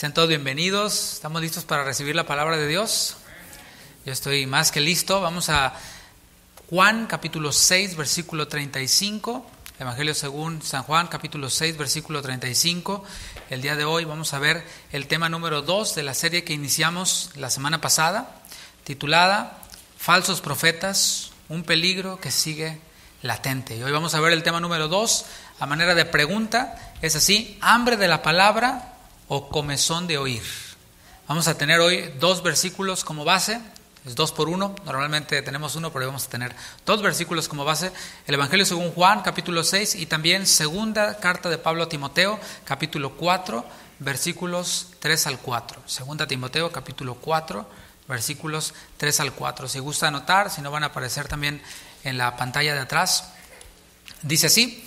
Sean todos bienvenidos. ¿Estamos listos para recibir la palabra de Dios? Yo estoy más que listo. Vamos a Juan capítulo 6, versículo 35. Evangelio según San Juan, capítulo 6, versículo 35. El día de hoy vamos a ver el tema número 2 de la serie que iniciamos la semana pasada, titulada Falsos profetas, un peligro que sigue latente. Y hoy vamos a ver el tema número 2 a manera de pregunta. Es así: hambre de la palabra o comezón de oír. Vamos a tener hoy dos versículos como base. Es 2 por 1, normalmente tenemos uno, pero hoy vamos a tener dos versículos como base. El Evangelio según Juan, capítulo 6, y también segunda carta de Pablo a Timoteo, capítulo 4, versículos 3 al 4. Segunda Timoteo, capítulo 4, versículos 3 al 4. Si gusta anotar, si no van a aparecer también en la pantalla de atrás. Dice así,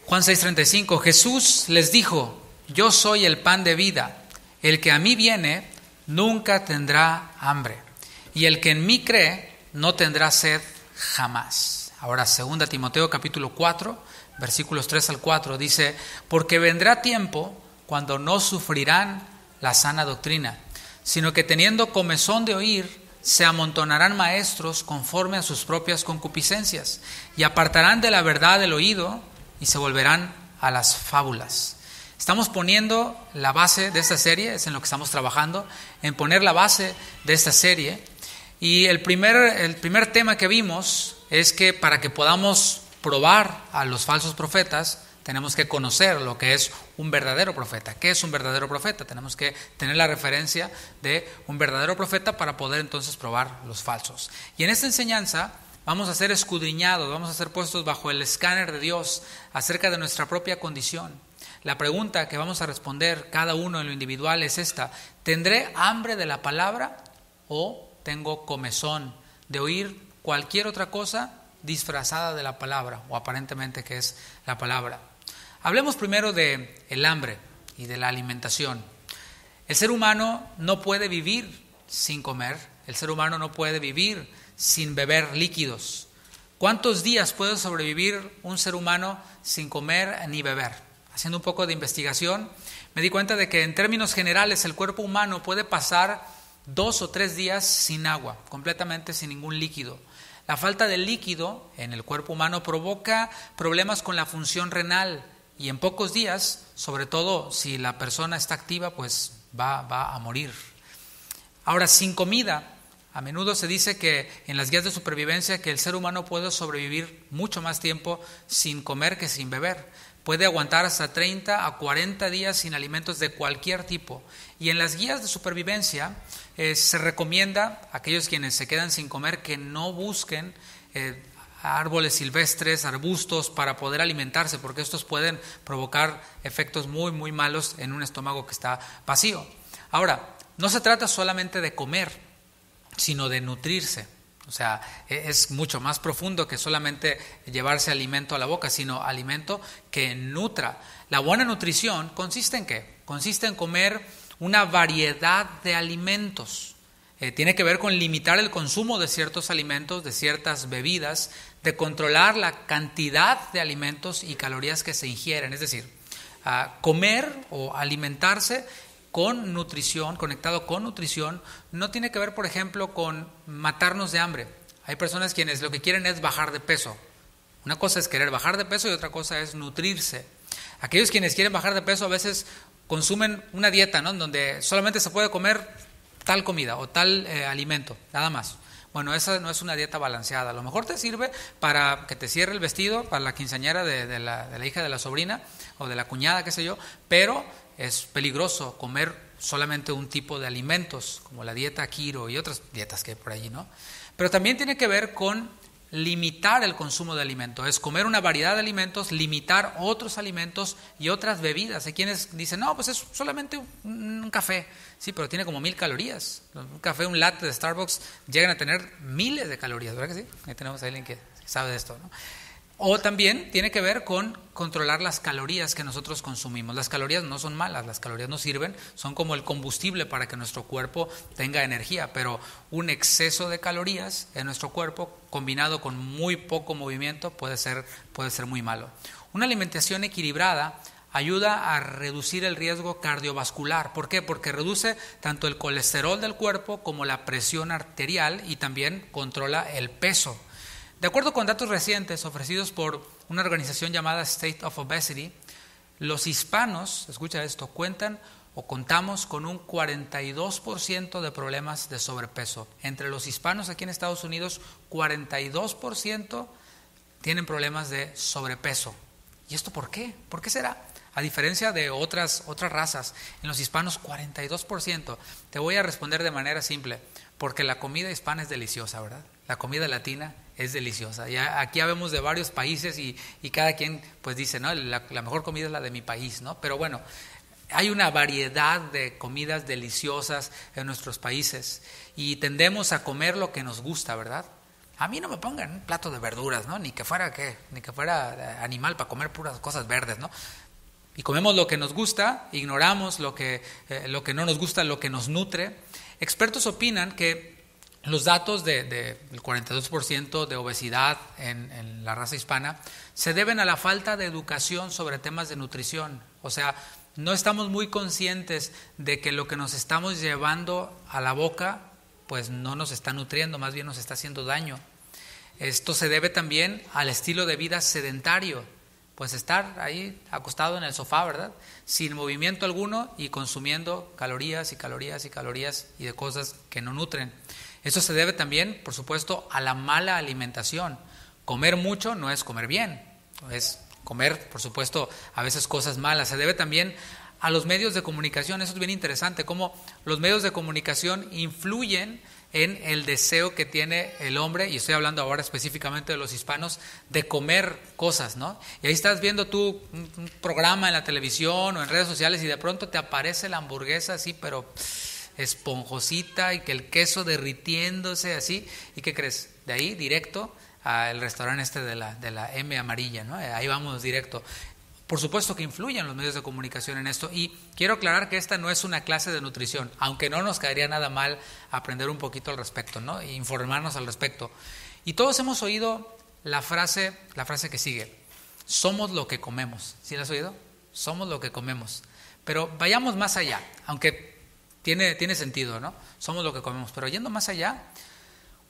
Juan 6:35, Jesús les dijo: yo soy el pan de vida, el que a mí viene nunca tendrá hambre, y el que en mí cree no tendrá sed jamás. Ahora, 2 Timoteo capítulo 4, versículos 3 al 4, dice: porque vendrá tiempo cuando no sufrirán la sana doctrina, sino que teniendo comezón de oír, se amontonarán maestros conforme a sus propias concupiscencias, y apartarán de la verdad el oído, y se volverán a las fábulas. Estamos poniendo la base de esta serie, es en lo que estamos trabajando, en poner la base de esta serie. Y el primer tema que vimos es que para que podamos probar a los falsos profetas, tenemos que conocer lo que es un verdadero profeta. ¿Qué es un verdadero profeta? Tenemos que tener la referencia de un verdadero profeta para poder entonces probar los falsos. Y en esta enseñanza vamos a ser escudriñados, vamos a ser puestos bajo el escáner de Dios acerca de nuestra propia condición. La pregunta que vamos a responder cada uno en lo individual es esta: ¿tendré hambre de la palabra o tengo comezón de oír cualquier otra cosa disfrazada de la palabra o aparentemente que es la palabra? Hablemos primero de el hambre y de la alimentación. El ser humano no puede vivir sin comer, el ser humano no puede vivir sin beber líquidos. ¿Cuántos días puede sobrevivir un ser humano sin comer ni beber? Haciendo un poco de investigación, me di cuenta de que en términos generales el cuerpo humano puede pasar 2 o 3 días sin agua, completamente sin ningún líquido. La falta de líquido en el cuerpo humano provoca problemas con la función renal y en pocos días, sobre todo si la persona está activa, pues va a morir. Ahora, sin comida, a menudo se dice que en las guías de supervivencia que el ser humano puede sobrevivir mucho más tiempo sin comer que sin beber. Puede aguantar hasta 30 a 40 días sin alimentos de cualquier tipo. Y en las guías de supervivencia se recomienda a aquellos quienes se quedan sin comer que no busquen árboles silvestres, arbustos para poder alimentarse, porque estos pueden provocar efectos muy, muy malos en un estómago que está vacío. Ahora, no se trata solamente de comer, sino de nutrirse. O sea, es mucho más profundo que solamente llevarse alimento a la boca, sino alimento que nutra. La buena nutrición consiste en ¿qué? Consiste en comer una variedad de alimentos. Tiene que ver con limitar el consumo de ciertos alimentos, de ciertas bebidas, de controlar la cantidad de alimentos y calorías que se ingieren. Es decir, comer o alimentarse con nutrición, conectado con nutrición, no tiene que ver, por ejemplo, con matarnos de hambre. Hay personas quienes lo que quieren es bajar de peso. Una cosa es querer bajar de peso y otra cosa es nutrirse. Aquellos quienes quieren bajar de peso a veces consumen una dieta, ¿no?, en donde solamente se puede comer tal comida o tal alimento, nada más. Bueno, esa no es una dieta balanceada. A lo mejor te sirve para que te cierre el vestido, para la quinceañera de la hija de la sobrina o de la cuñada, qué sé yo, pero es peligroso comer solamente un tipo de alimentos, como la dieta keto y otras dietas que hay por allí, ¿no? Pero también tiene que ver con limitar el consumo de alimentos, es comer una variedad de alimentos, limitar otros alimentos y otras bebidas. Hay quienes dicen, no, pues es solamente un café. Sí, pero tiene como 1000 calorías. Un café, un latte de Starbucks llegan a tener miles de calorías, ¿verdad que sí? Ahí tenemos a alguien que sabe de esto, ¿no? O también tiene que ver con controlar las calorías que nosotros consumimos. Las calorías no son malas, las calorías nos sirven, son como el combustible para que nuestro cuerpo tenga energía, pero un exceso de calorías en nuestro cuerpo combinado con muy poco movimiento puede ser muy malo. Una alimentación equilibrada ayuda a reducir el riesgo cardiovascular. ¿Por qué? Porque reduce tanto el colesterol del cuerpo como la presión arterial y también controla el peso. De acuerdo con datos recientes ofrecidos por una organización llamada State of Obesity, los hispanos, escucha esto, contamos con un 42% de problemas de sobrepeso. Entre los hispanos aquí en Estados Unidos, 42% tienen problemas de sobrepeso. ¿Y esto por qué? ¿Por qué será? A diferencia de otras razas, en los hispanos 42%. Te voy a responder de manera simple, porque la comida hispana es deliciosa, ¿verdad? La comida latina es deliciosa. Ya aquí habemos de varios países y cada quien pues dice, ¿no? La mejor comida es la de mi país, ¿no? Pero bueno, hay una variedad de comidas deliciosas en nuestros países y tendemos a comer lo que nos gusta, ¿verdad? A mí no me pongan un plato de verduras, ¿no? Ni que fuera animal para comer puras cosas verdes, ¿no? Y comemos lo que nos gusta, ignoramos lo que no nos gusta, lo que nos nutre. Expertos opinan que los datos del 42% de obesidad en la raza hispana se deben a la falta de educación sobre temas de nutrición. O sea, no estamos muy conscientes de que lo que nos estamos llevando a la boca pues no nos está nutriendo, más bien nos está haciendo daño. Esto se debe también al estilo de vida sedentario, pues estar ahí acostado en el sofá, ¿verdad? Sin movimiento alguno y consumiendo calorías y calorías y calorías y de cosas que no nutren. Eso se debe también, por supuesto, a la mala alimentación. Comer mucho no es comer bien, es comer, por supuesto, a veces cosas malas. Se debe también a los medios de comunicación. Eso es bien interesante, cómo los medios de comunicación influyen en el deseo que tiene el hombre, y estoy hablando ahora específicamente de los hispanos, de comer cosas, ¿no? Y ahí estás viendo tú un programa en la televisión o en redes sociales y de pronto te aparece la hamburguesa así, pero esponjosita y que el queso derritiéndose así. ¿Y qué crees? De ahí directo al restaurante de la M amarilla, ¿no? Ahí vamos directo. Por supuesto que influyen los medios de comunicación en esto, y quiero aclarar que esta no es una clase de nutrición, aunque no nos caería nada mal aprender un poquito al respecto, ¿no? E informarnos al respecto. Y todos hemos oído la frase que sigue: somos lo que comemos. ¿Sí la has oído? Somos lo que comemos. Pero vayamos más allá, aunque tiene sentido, ¿no? Somos lo que comemos, pero yendo más allá,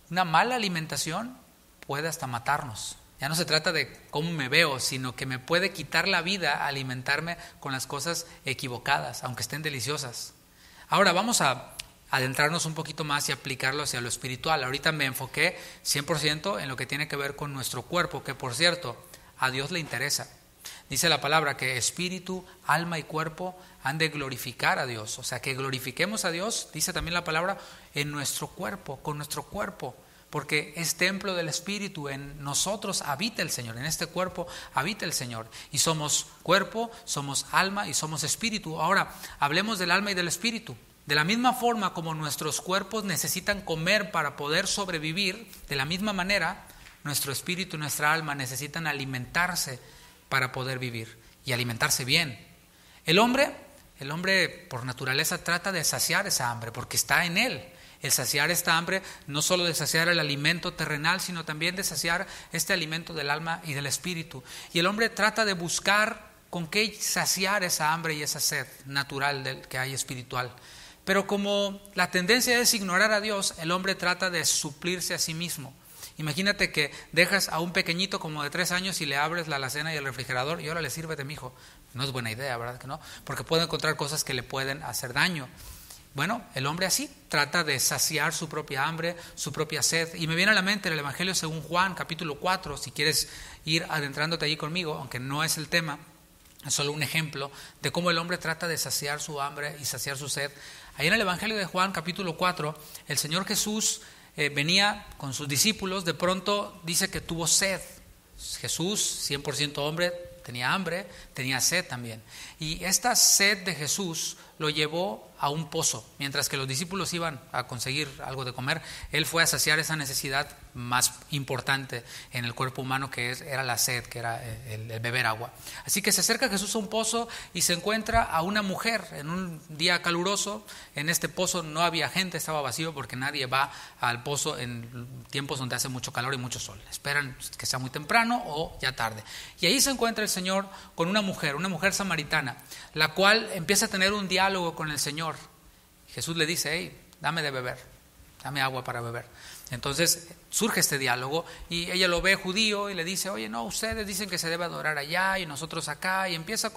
una mala alimentación puede hasta matarnos. Ya no se trata de cómo me veo, sino que me puede quitar la vida alimentarme con las cosas equivocadas, aunque estén deliciosas. Ahora vamos a adentrarnos un poquito más y aplicarlo hacia lo espiritual. Ahorita me enfoqué 100% en lo que tiene que ver con nuestro cuerpo, que por cierto, a Dios le interesa. Dice la palabra que espíritu, alma y cuerpo han de glorificar a Dios. O sea, que glorifiquemos a Dios, dice también la palabra, en nuestro cuerpo, con nuestro cuerpo. Porque es templo del Espíritu, en nosotros habita el Señor, en este cuerpo habita el Señor. Y somos cuerpo, somos alma y somos espíritu. Ahora, hablemos del alma y del espíritu. De la misma forma como nuestros cuerpos necesitan comer para poder sobrevivir, de la misma manera, nuestro espíritu y nuestra alma necesitan alimentarse para poder vivir y alimentarse bien. El hombre por naturaleza trata de saciar esa hambre porque está en él. El saciar esta hambre, no solo de saciar el alimento terrenal, sino también de saciar este alimento del alma y del espíritu. Y el hombre trata de buscar con qué saciar esa hambre y esa sed natural que hay espiritual. Pero como la tendencia es ignorar a Dios, el hombre trata de suplirse a sí mismo. Imagínate que dejas a un pequeñito como de 3 años y le abres la alacena y el refrigerador y ahora le sírvete, mijo. No es buena idea, ¿verdad que no? Porque puede encontrar cosas que le pueden hacer daño. Bueno, el hombre así trata de saciar su propia hambre, su propia sed. Y me viene a la mente el Evangelio según Juan, capítulo 4, si quieres ir adentrándote allí conmigo, aunque no es el tema, es solo un ejemplo de cómo el hombre trata de saciar su hambre y saciar su sed. Ahí en el Evangelio de Juan, capítulo 4, el Señor Jesús venía con sus discípulos, de pronto dice que tuvo sed. Jesús, 100% hombre, tenía hambre, tenía sed también. Y esta sed de Jesús lo llevó a un pozo. Mientras que los discípulos iban a conseguir algo de comer, Él fue a saciar esa necesidad más importante en el cuerpo humano, que era la sed, que era el beber agua. Así que se acerca Jesús a un pozo y se encuentra a una mujer en un día caluroso. En este pozo no había gente, estaba vacío, porque nadie va al pozo en tiempos donde hace mucho calor y mucho sol. Esperan que sea muy temprano o ya tarde. Y ahí se encuentra el Señor con una mujer samaritana, la cual empieza a tener un diálogo con el Señor. Jesús le dice: hey, dame de beber, dame agua para beber. Entonces surge este diálogo y ella lo ve judío y le dice: oye, no, ustedes dicen que se debe adorar allá y nosotros acá, y empieza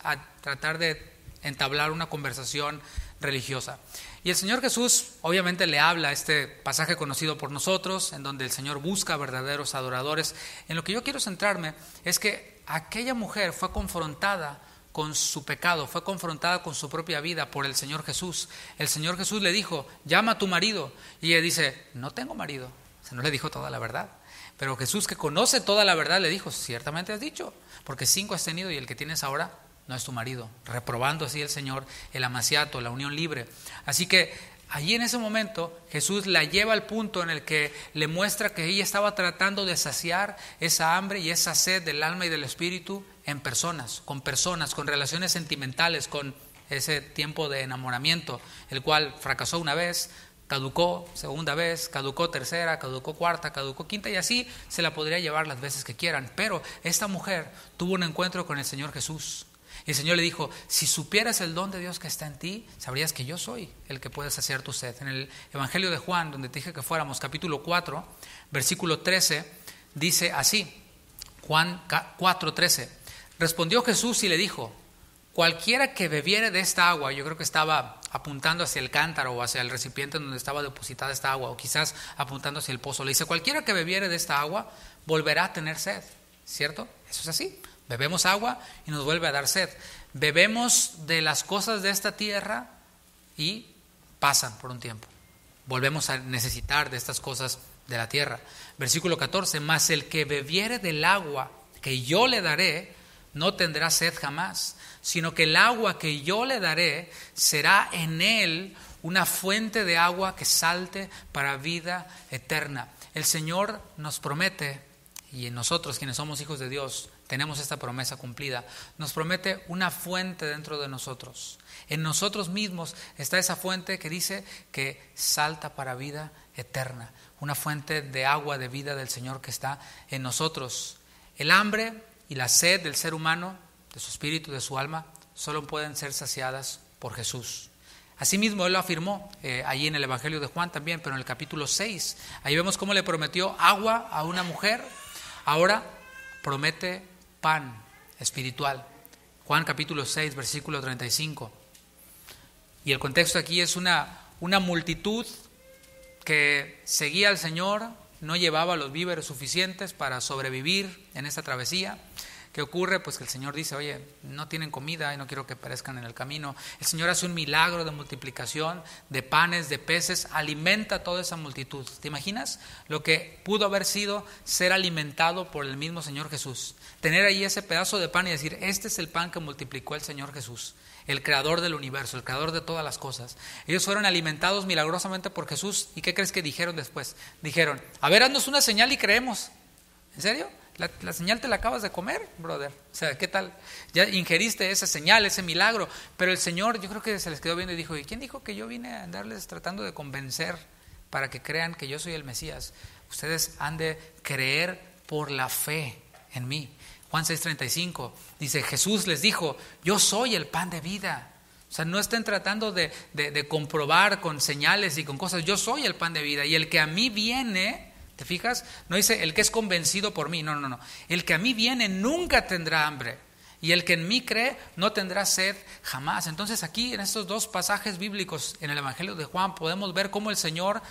a tratar de entablar una conversación religiosa. Y el Señor Jesús obviamente le habla este pasaje conocido por nosotros, en donde el Señor busca verdaderos adoradores. En lo que yo quiero centrarme es que aquella mujer fue confrontada con su pecado, fue confrontada con su propia vida por el Señor Jesús. El Señor Jesús le dijo: llama a tu marido. Y ella dice: no tengo marido. O sea, no le dijo toda la verdad. Pero Jesús, que conoce toda la verdad, le dijo: ciertamente has dicho, porque 5 has tenido y el que tienes ahora no es tu marido. Reprobando así el Señor el amaciato, la unión libre. Así que allí en ese momento Jesús la lleva al punto en el que le muestra que ella estaba tratando de saciar esa hambre y esa sed del alma y del espíritu en personas, con relaciones sentimentales, con ese tiempo de enamoramiento, el cual fracasó una vez, caducó segunda vez, caducó tercera, caducó cuarta, caducó quinta, y así se la podría llevar las veces que quieran. Pero esta mujer tuvo un encuentro con el Señor Jesús. Y el Señor le dijo: si supieras el don de Dios que está en ti, sabrías que yo soy el que puede saciar tu sed. En el Evangelio de Juan, donde te dije que fuéramos, capítulo 4, versículo 13, dice así, Juan 4:13. Respondió Jesús y le dijo: cualquiera que bebiere de esta agua, yo creo que estaba apuntando hacia el cántaro o hacia el recipiente donde estaba depositada esta agua, o quizás apuntando hacia el pozo, le dice: cualquiera que bebiere de esta agua volverá a tener sed, ¿cierto? Eso es así. Bebemos agua y nos vuelve a dar sed. Bebemos de las cosas de esta tierra y pasan por un tiempo. Volvemos a necesitar de estas cosas de la tierra. Versículo 14, mas el que bebiere del agua que yo le daré no tendrá sed jamás, sino que el agua que yo le daré será en él una fuente de agua que salte para vida eterna. El Señor nos promete, y nosotros quienes somos hijos de Dios tenemos esta promesa cumplida, nos promete una fuente dentro de nosotros. En nosotros mismos está esa fuente que dice que salta para vida eterna, una fuente de agua de vida del Señor que está en nosotros. El hambre y la sed del ser humano, de su espíritu, de su alma, solo pueden ser saciadas por Jesús. Asimismo, Él lo afirmó allí en el Evangelio de Juan también, pero en el capítulo 6. Ahí vemos cómo le prometió agua a una mujer. Ahora promete pan espiritual. Juan capítulo 6, versículo 35. Y el contexto aquí es una multitud que seguía al Señor, no llevaba los víveres suficientes para sobrevivir en esta travesía. ¿Qué ocurre? Pues que el Señor dice: oye, no tienen comida y no quiero que perezcan en el camino. El Señor hace un milagro de multiplicación de panes, de peces, alimenta a toda esa multitud. ¿Te imaginas lo que pudo haber sido ser alimentado por el mismo Señor Jesús? Tener ahí ese pedazo de pan y decir: este es el pan que multiplicó el Señor Jesús, el creador del universo, el creador de todas las cosas. Ellos fueron alimentados milagrosamente por Jesús. ¿Y qué crees que dijeron después? Dijeron: a ver, haznos una señal y creemos. ¿En serio? La señal te la acabas de comer, brother. O sea, ¿qué tal? Ya ingeriste esa señal, ese milagro. Pero el Señor, yo creo que se les quedó viendo y dijo: ¿y quién dijo que yo vine a andarles tratando de convencer para que crean que yo soy el Mesías? Ustedes han de creer por la fe en mí. Juan 6:35 dice: Jesús les dijo: yo soy el pan de vida. O sea, no estén tratando de comprobar con señales y con cosas. Yo soy el pan de vida, y el que a mí viene... ¿Te fijas? No dice el que es convencido por mí, no. El que a mí viene nunca tendrá hambre, y el que en mí cree no tendrá sed jamás. Entonces aquí en estos dos pasajes bíblicos en el Evangelio de Juan podemos ver cómo el Señor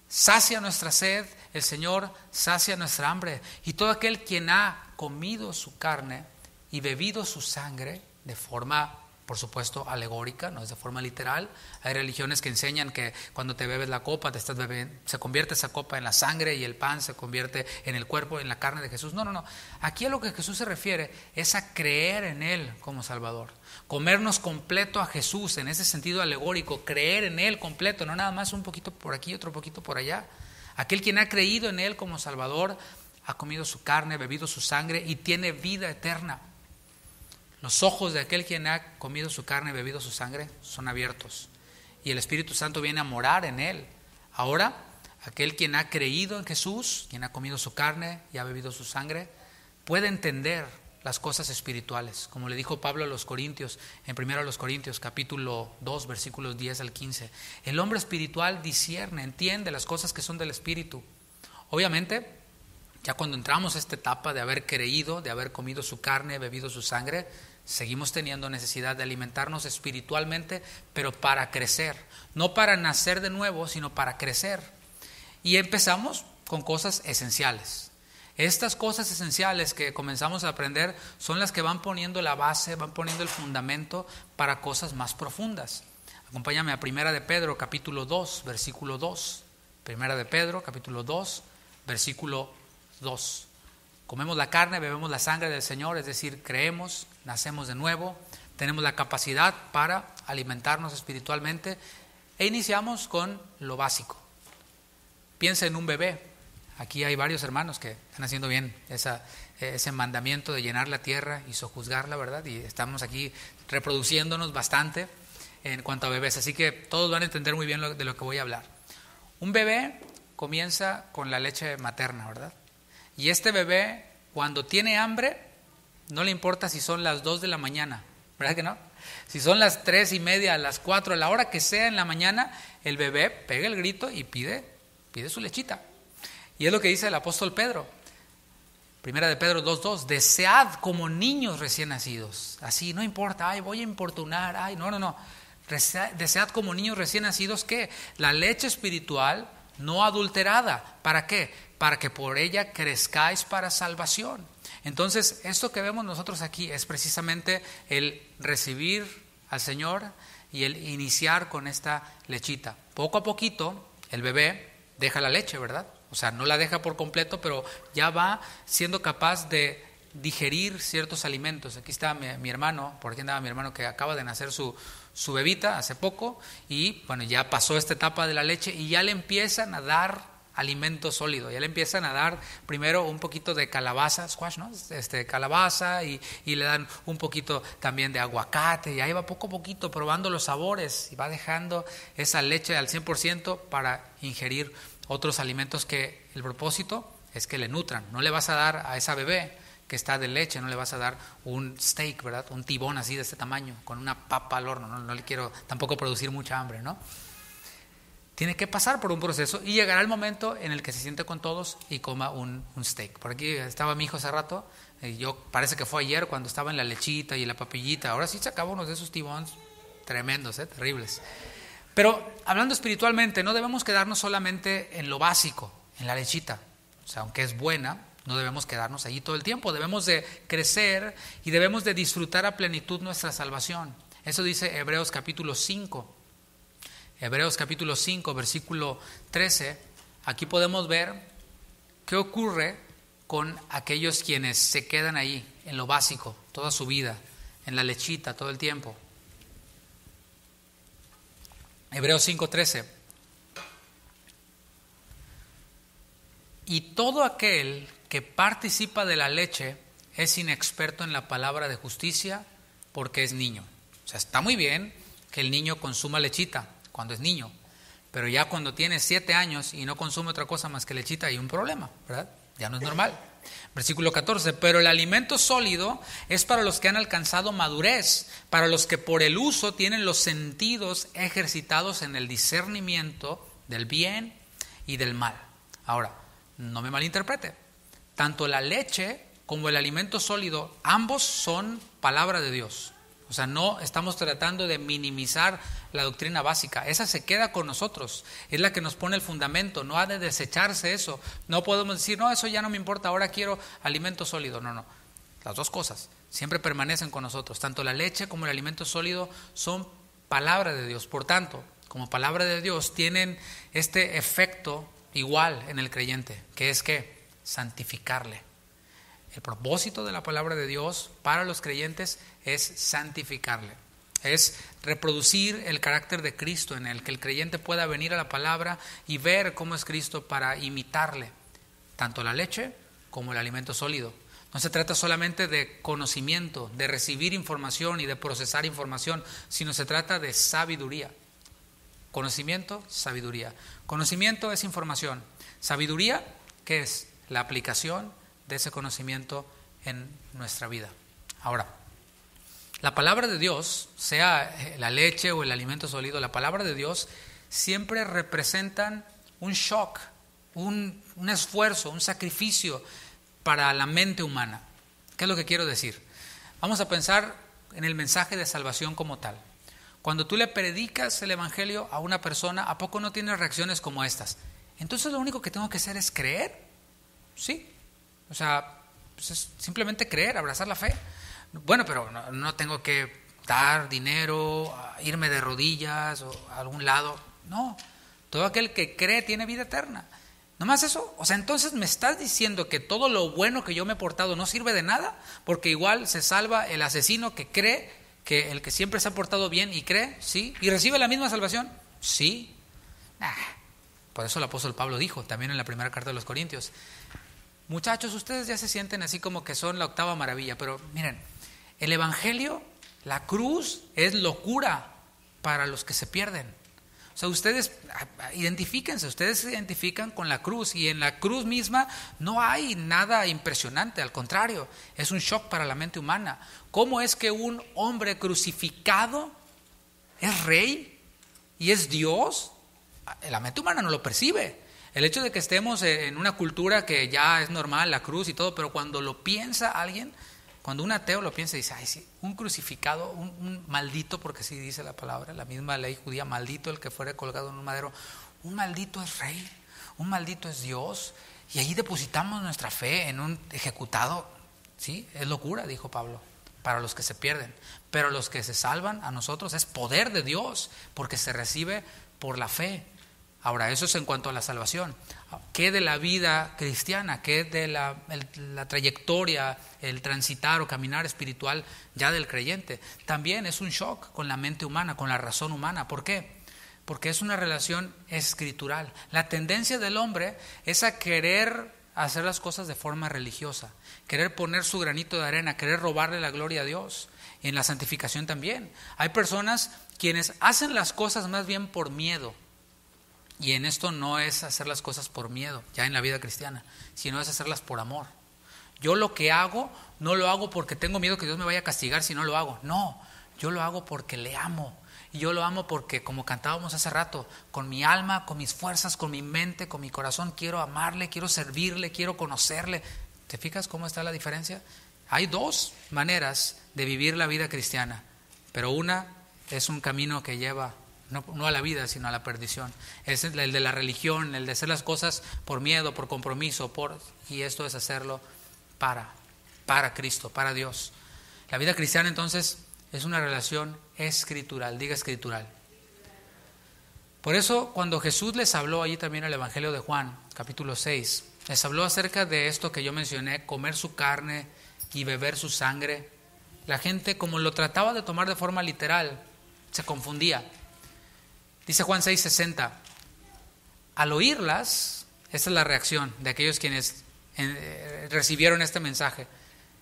sacia nuestra sed, el Señor sacia nuestra hambre, y todo aquel quien ha comido su carne y bebido su sangre de forma por supuesto, alegórica, no es de forma literal. Hay religiones que enseñan que cuando te bebes la copa, te estás bebiendo, se convierte esa copa en la sangre y el pan se convierte en el cuerpo, en la carne de Jesús. No. Aquí a lo que Jesús se refiere es a creer en Él como Salvador. Comernos completo a Jesús en ese sentido alegórico, creer en Él completo, no nada más un poquito por aquí, otro poquito por allá. Aquel quien ha creído en Él como Salvador ha comido su carne, bebido su sangre y tiene vida eterna. Los ojos de aquel quien ha comido su carne y bebido su sangre son abiertos y el Espíritu Santo viene a morar en él. Ahora, aquel quien ha creído en Jesús, quien ha comido su carne y ha bebido su sangre, puede entender las cosas espirituales, como le dijo Pablo a los Corintios, en 1 Corintios capítulo 2, versículos 10 al 15. El hombre espiritual discierne, entiende las cosas que son del Espíritu. Obviamente, ya cuando entramos a esta etapa de haber creído, de haber comido su carne, bebido su sangre, seguimos teniendo necesidad de alimentarnos espiritualmente, pero para crecer, no para nacer de nuevo, sino para crecer. Y empezamos con cosas esenciales. Estas cosas esenciales que comenzamos a aprender son las que van poniendo la base, van poniendo el fundamento para cosas más profundas. Acompáñame a 1 de Pedro, capítulo 2, versículo 2. 1 de Pedro, capítulo 2, versículo 2. Comemos la carne, bebemos la sangre del Señor, es decir, creemos, nacemos de nuevo, tenemos la capacidad para alimentarnos espiritualmente e iniciamos con lo básico. Piensa en un bebé. Aquí hay varios hermanos que están haciendo bien ese mandamiento de llenar la tierra y sojuzgarla, ¿verdad? Y estamos aquí reproduciéndonos bastante en cuanto a bebés, así que todos van a entender muy bien de lo que voy a hablar. Un bebé comienza con la leche materna, ¿verdad? Y este bebé, cuando tiene hambre, no le importa si son las 2 de la mañana, ¿verdad que no? Si son las 3:30, las 4, a la hora que sea en la mañana, el bebé pega el grito y pide su lechita. Y es lo que dice el apóstol Pedro. 1 de Pedro 2:2, desead como niños recién nacidos. Así, no importa, voy a importunar, no. Desead como niños recién nacidos, ¿qué? La leche espiritual no adulterada. ¿Para qué? Para que por ella crezcáis para salvación. Entonces, esto que vemos nosotros aquí es precisamente el recibir al Señor y el iniciar con esta lechita. Poco a poquito, el bebé deja la leche, ¿verdad? O sea, no la deja por completo, pero ya va siendo capaz de digerir ciertos alimentos. Aquí está mi hermano, por aquí andaba mi hermano que acaba de nacer su bebita hace poco y bueno, ya pasó esta etapa de la leche y ya le empiezan a dar alimento sólido, ya le empiezan a dar primero un poquito de calabaza, squash, ¿no? Calabaza y le dan un poquito también de aguacate y ahí va poco a poquito probando los sabores y va dejando esa leche al 100% para ingerir otros alimentos que el propósito es que le nutran. No le vas a dar a esa bebé que está de leche, no le vas a dar un steak, ¿verdad? Un tibón así de este tamaño, con una papa al horno, no le quiero tampoco producir mucha hambre, ¿no? Tiene que pasar por un proceso y llegará el momento en el que se siente con todos y coma un steak. Por aquí estaba mi hijo hace rato, parece que fue ayer cuando estaba en la lechita y la papillita, ahora sí se acabó uno de esos tibones tremendos, terribles. Pero hablando espiritualmente, no debemos quedarnos solamente en lo básico, en la lechita. O sea, aunque es buena, no debemos quedarnos allí todo el tiempo. Debemos de crecer y debemos de disfrutar a plenitud nuestra salvación. Eso dice Hebreos capítulo 5. Hebreos capítulo 5, versículo 13. Aquí podemos ver qué ocurre con aquellos quienes se quedan ahí, en lo básico, toda su vida, en la lechita todo el tiempo. Hebreos 5:13. Y todo aquel que participa de la leche es inexperto en la palabra de justicia porque es niño. O sea, está muy bien que el niño consuma lechita cuando es niño, pero ya cuando tiene 7 años y no consume otra cosa más que lechita hay un problema, ¿verdad? Ya no es normal. Versículo 14, pero el alimento sólido es para los que han alcanzado madurez, para los que por el uso tienen los sentidos ejercitados en el discernimiento del bien y del mal. Ahora, no me malinterprete, tanto la leche como el alimento sólido, ambos son palabra de Dios. O sea, no estamos tratando de minimizar la doctrina básica. Esa se queda con nosotros. Es la que nos pone el fundamento. No ha de desecharse eso. No podemos decir, no, eso ya no me importa, ahora quiero alimento sólido. No. Las dos cosas. siempre permanecen con nosotros. Tanto la leche como el alimento sólido son palabra de Dios. Por tanto, como palabra de Dios, tienen este efecto igual en el creyente, que es que santificarle. El propósito de la palabra de Dios para los creyentes es santificarle. Es reproducir el carácter de Cristo en él, que el creyente pueda venir a la palabra y ver cómo es Cristo para imitarle, tanto la leche como el alimento sólido. No se trata solamente de conocimiento, de recibir información y de procesar información, sino se trata de sabiduría. Conocimiento, sabiduría. Conocimiento es información. Sabiduría, ¿qué es? La aplicación de ese conocimiento en nuestra vida. Ahora, la palabra de Dios, sea la leche o el alimento sólido, la palabra de Dios siempre representan un shock, un esfuerzo, un sacrificio para la mente humana. ¿Qué es lo que quiero decir? Vamos a pensar en el mensaje de salvación como tal. Cuando tú le predicas el evangelio a una persona, ¿a poco no tienes reacciones como estas? Entonces lo único que tengo que hacer es creer. Sí. O sea, pues es simplemente creer, abrazar la fe. Bueno, pero no tengo que dar dinero, irme de rodillas o a algún lado. No, todo aquel que cree tiene vida eterna. ¿No más eso? O sea, entonces me estás diciendo que todo lo bueno que yo me he portado no sirve de nada, porque igual se salva el asesino que cree, que el que siempre se ha portado bien y cree, sí, y recibe la misma salvación, sí. Por eso el apóstol Pablo dijo, también en la primera carta de los Corintios, muchachos, ustedes ya se sienten así como que son la octava maravilla, pero miren, el evangelio, la cruz, es locura para los que se pierden. O sea, ustedes identifíquense, ustedes se identifican con la cruz, y en la cruz misma no hay nada impresionante, al contrario, es un shock para la mente humana. ¿Cómo es que un hombre crucificado es rey y es Dios? La mente humana no lo percibe. El hecho de que estemos en una cultura que ya es normal, la cruz y todo, pero cuando lo piensa alguien, cuando un ateo lo piensa y dice, ay sí, un crucificado, un maldito, porque así dice la palabra, la misma ley judía, maldito el que fuera colgado en un madero, un maldito es rey, un maldito es Dios, y ahí depositamos nuestra fe en un ejecutado. Sí, es locura, dijo Pablo, para los que se pierden, pero los que se salvan, a nosotros es poder de Dios, porque se recibe por la fe. Ahora, eso es en cuanto a la salvación. ¿Qué de la vida cristiana? ¿Qué de la trayectoria, el transitar o caminar espiritual ya del creyente? También es un shock con la mente humana, con la razón humana. ¿Por qué? Porque es una relación escritural. La tendencia del hombre es a querer hacer las cosas de forma religiosa, querer poner su granito de arena, querer robarle la gloria a Dios. Y en la santificación también. Hay personas quienes hacen las cosas más bien por miedo. Y en esto no es hacer las cosas por miedo, ya en la vida cristiana, sino es hacerlas por amor. Yo lo que hago, no lo hago porque tengo miedo que Dios me vaya a castigar si no lo hago. No, yo lo hago porque le amo. Y yo lo amo porque, como cantábamos hace rato, con mi alma, con mis fuerzas, con mi mente, con mi corazón, quiero amarle, quiero servirle, quiero conocerle. ¿Te fijas cómo está la diferencia? Hay dos maneras de vivir la vida cristiana, pero una es un camino que lleva no a la vida, sino a la perdición. Es el de la religión, el de hacer las cosas por miedo, por compromiso, y esto es hacerlo para Cristo, para Dios. La vida cristiana entonces es una relación escritural, diga escritural. Por eso cuando Jesús les habló allí también en el Evangelio de Juan, capítulo 6, les habló acerca de esto que yo mencioné, comer su carne y beber su sangre. La gente, como lo trataba de tomar de forma literal, se confundía. Dice Juan 6:60, al oírlas, esta es la reacción de aquellos quienes recibieron este mensaje.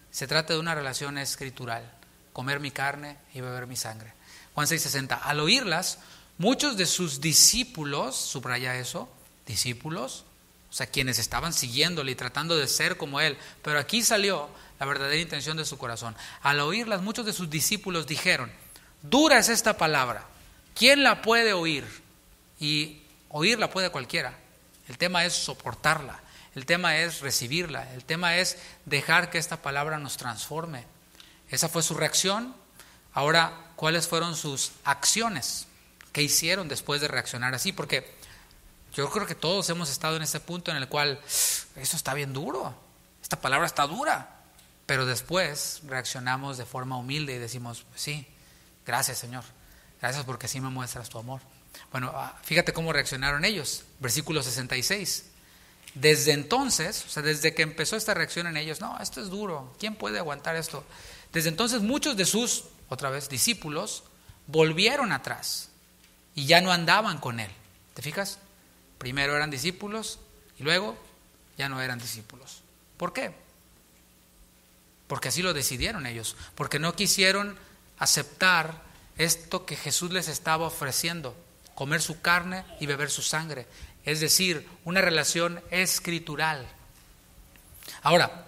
Se trata de una relación escritural, comer mi carne y beber mi sangre. Juan 6:60, al oírlas, muchos de sus discípulos, subraya eso, discípulos, o sea, quienes estaban siguiéndole y tratando de ser como él, pero aquí salió la verdadera intención de su corazón. Al oírlas, muchos de sus discípulos dijeron, dura es esta palabra, ¿quién la puede oír? Y oírla puede cualquiera. El tema es soportarla, el tema es recibirla, el tema es dejar que esta palabra nos transforme. Esa fue su reacción. Ahora, ¿cuáles fueron sus acciones? ¿Qué hicieron después de reaccionar así? Porque yo creo que todos hemos estado en ese punto en el cual eso está bien duro, esta palabra está dura. pero después reaccionamos de forma humilde y decimos, pues sí, gracias Señor, gracias porque así me muestras tu amor. Bueno, fíjate cómo reaccionaron ellos, versículo 66. Desde entonces, o sea, desde que empezó esta reacción en ellos, no, esto es duro, ¿quién puede aguantar esto? Desde entonces muchos de sus, otra vez, discípulos, volvieron atrás y ya no andaban con él. ¿Te fijas? Primero eran discípulos y luego ya no eran discípulos. ¿Por qué? Porque así lo decidieron ellos, porque no quisieron aceptar esto que Jesús les estaba ofreciendo, comer su carne y beber su sangre, es decir, una relación escritural. Ahora,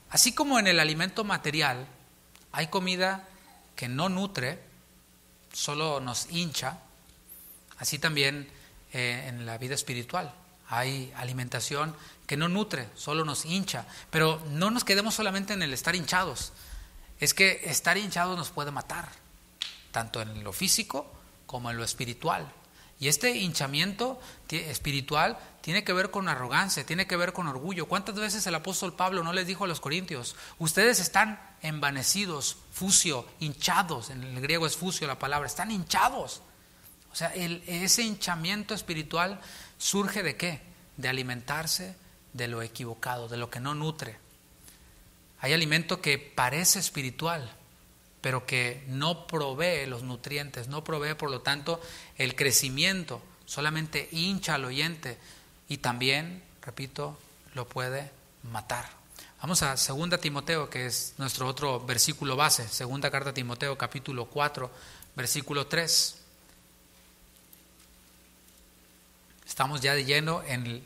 así como en el alimento material hay comida que no nutre, solo nos hincha, así también en la vida espiritual hay alimentación que no nutre, solo nos hincha. Pero no nos quedemos solamente en el estar hinchados. Es que estar hinchados nos puede matar, tanto en lo físico como en lo espiritual. Y este hinchamiento espiritual tiene que ver con arrogancia, tiene que ver con orgullo. ¿Cuántas veces el apóstol Pablo no les dijo a los corintios, ustedes están envanecidos, fusio, hinchados, en el griego es fusio la palabra, están hinchados? O sea, ese hinchamiento espiritual surge ¿de qué? De alimentarse de lo equivocado, de lo que no nutre. Hay alimento que parece espiritual, pero que no provee los nutrientes, no provee por lo tanto el crecimiento, solamente hincha al oyente y también, repito, lo puede matar. Vamos a 2 Timoteo, que es nuestro otro versículo base, 2 carta a Timoteo capítulo 4, versículo 3. Estamos ya de lleno en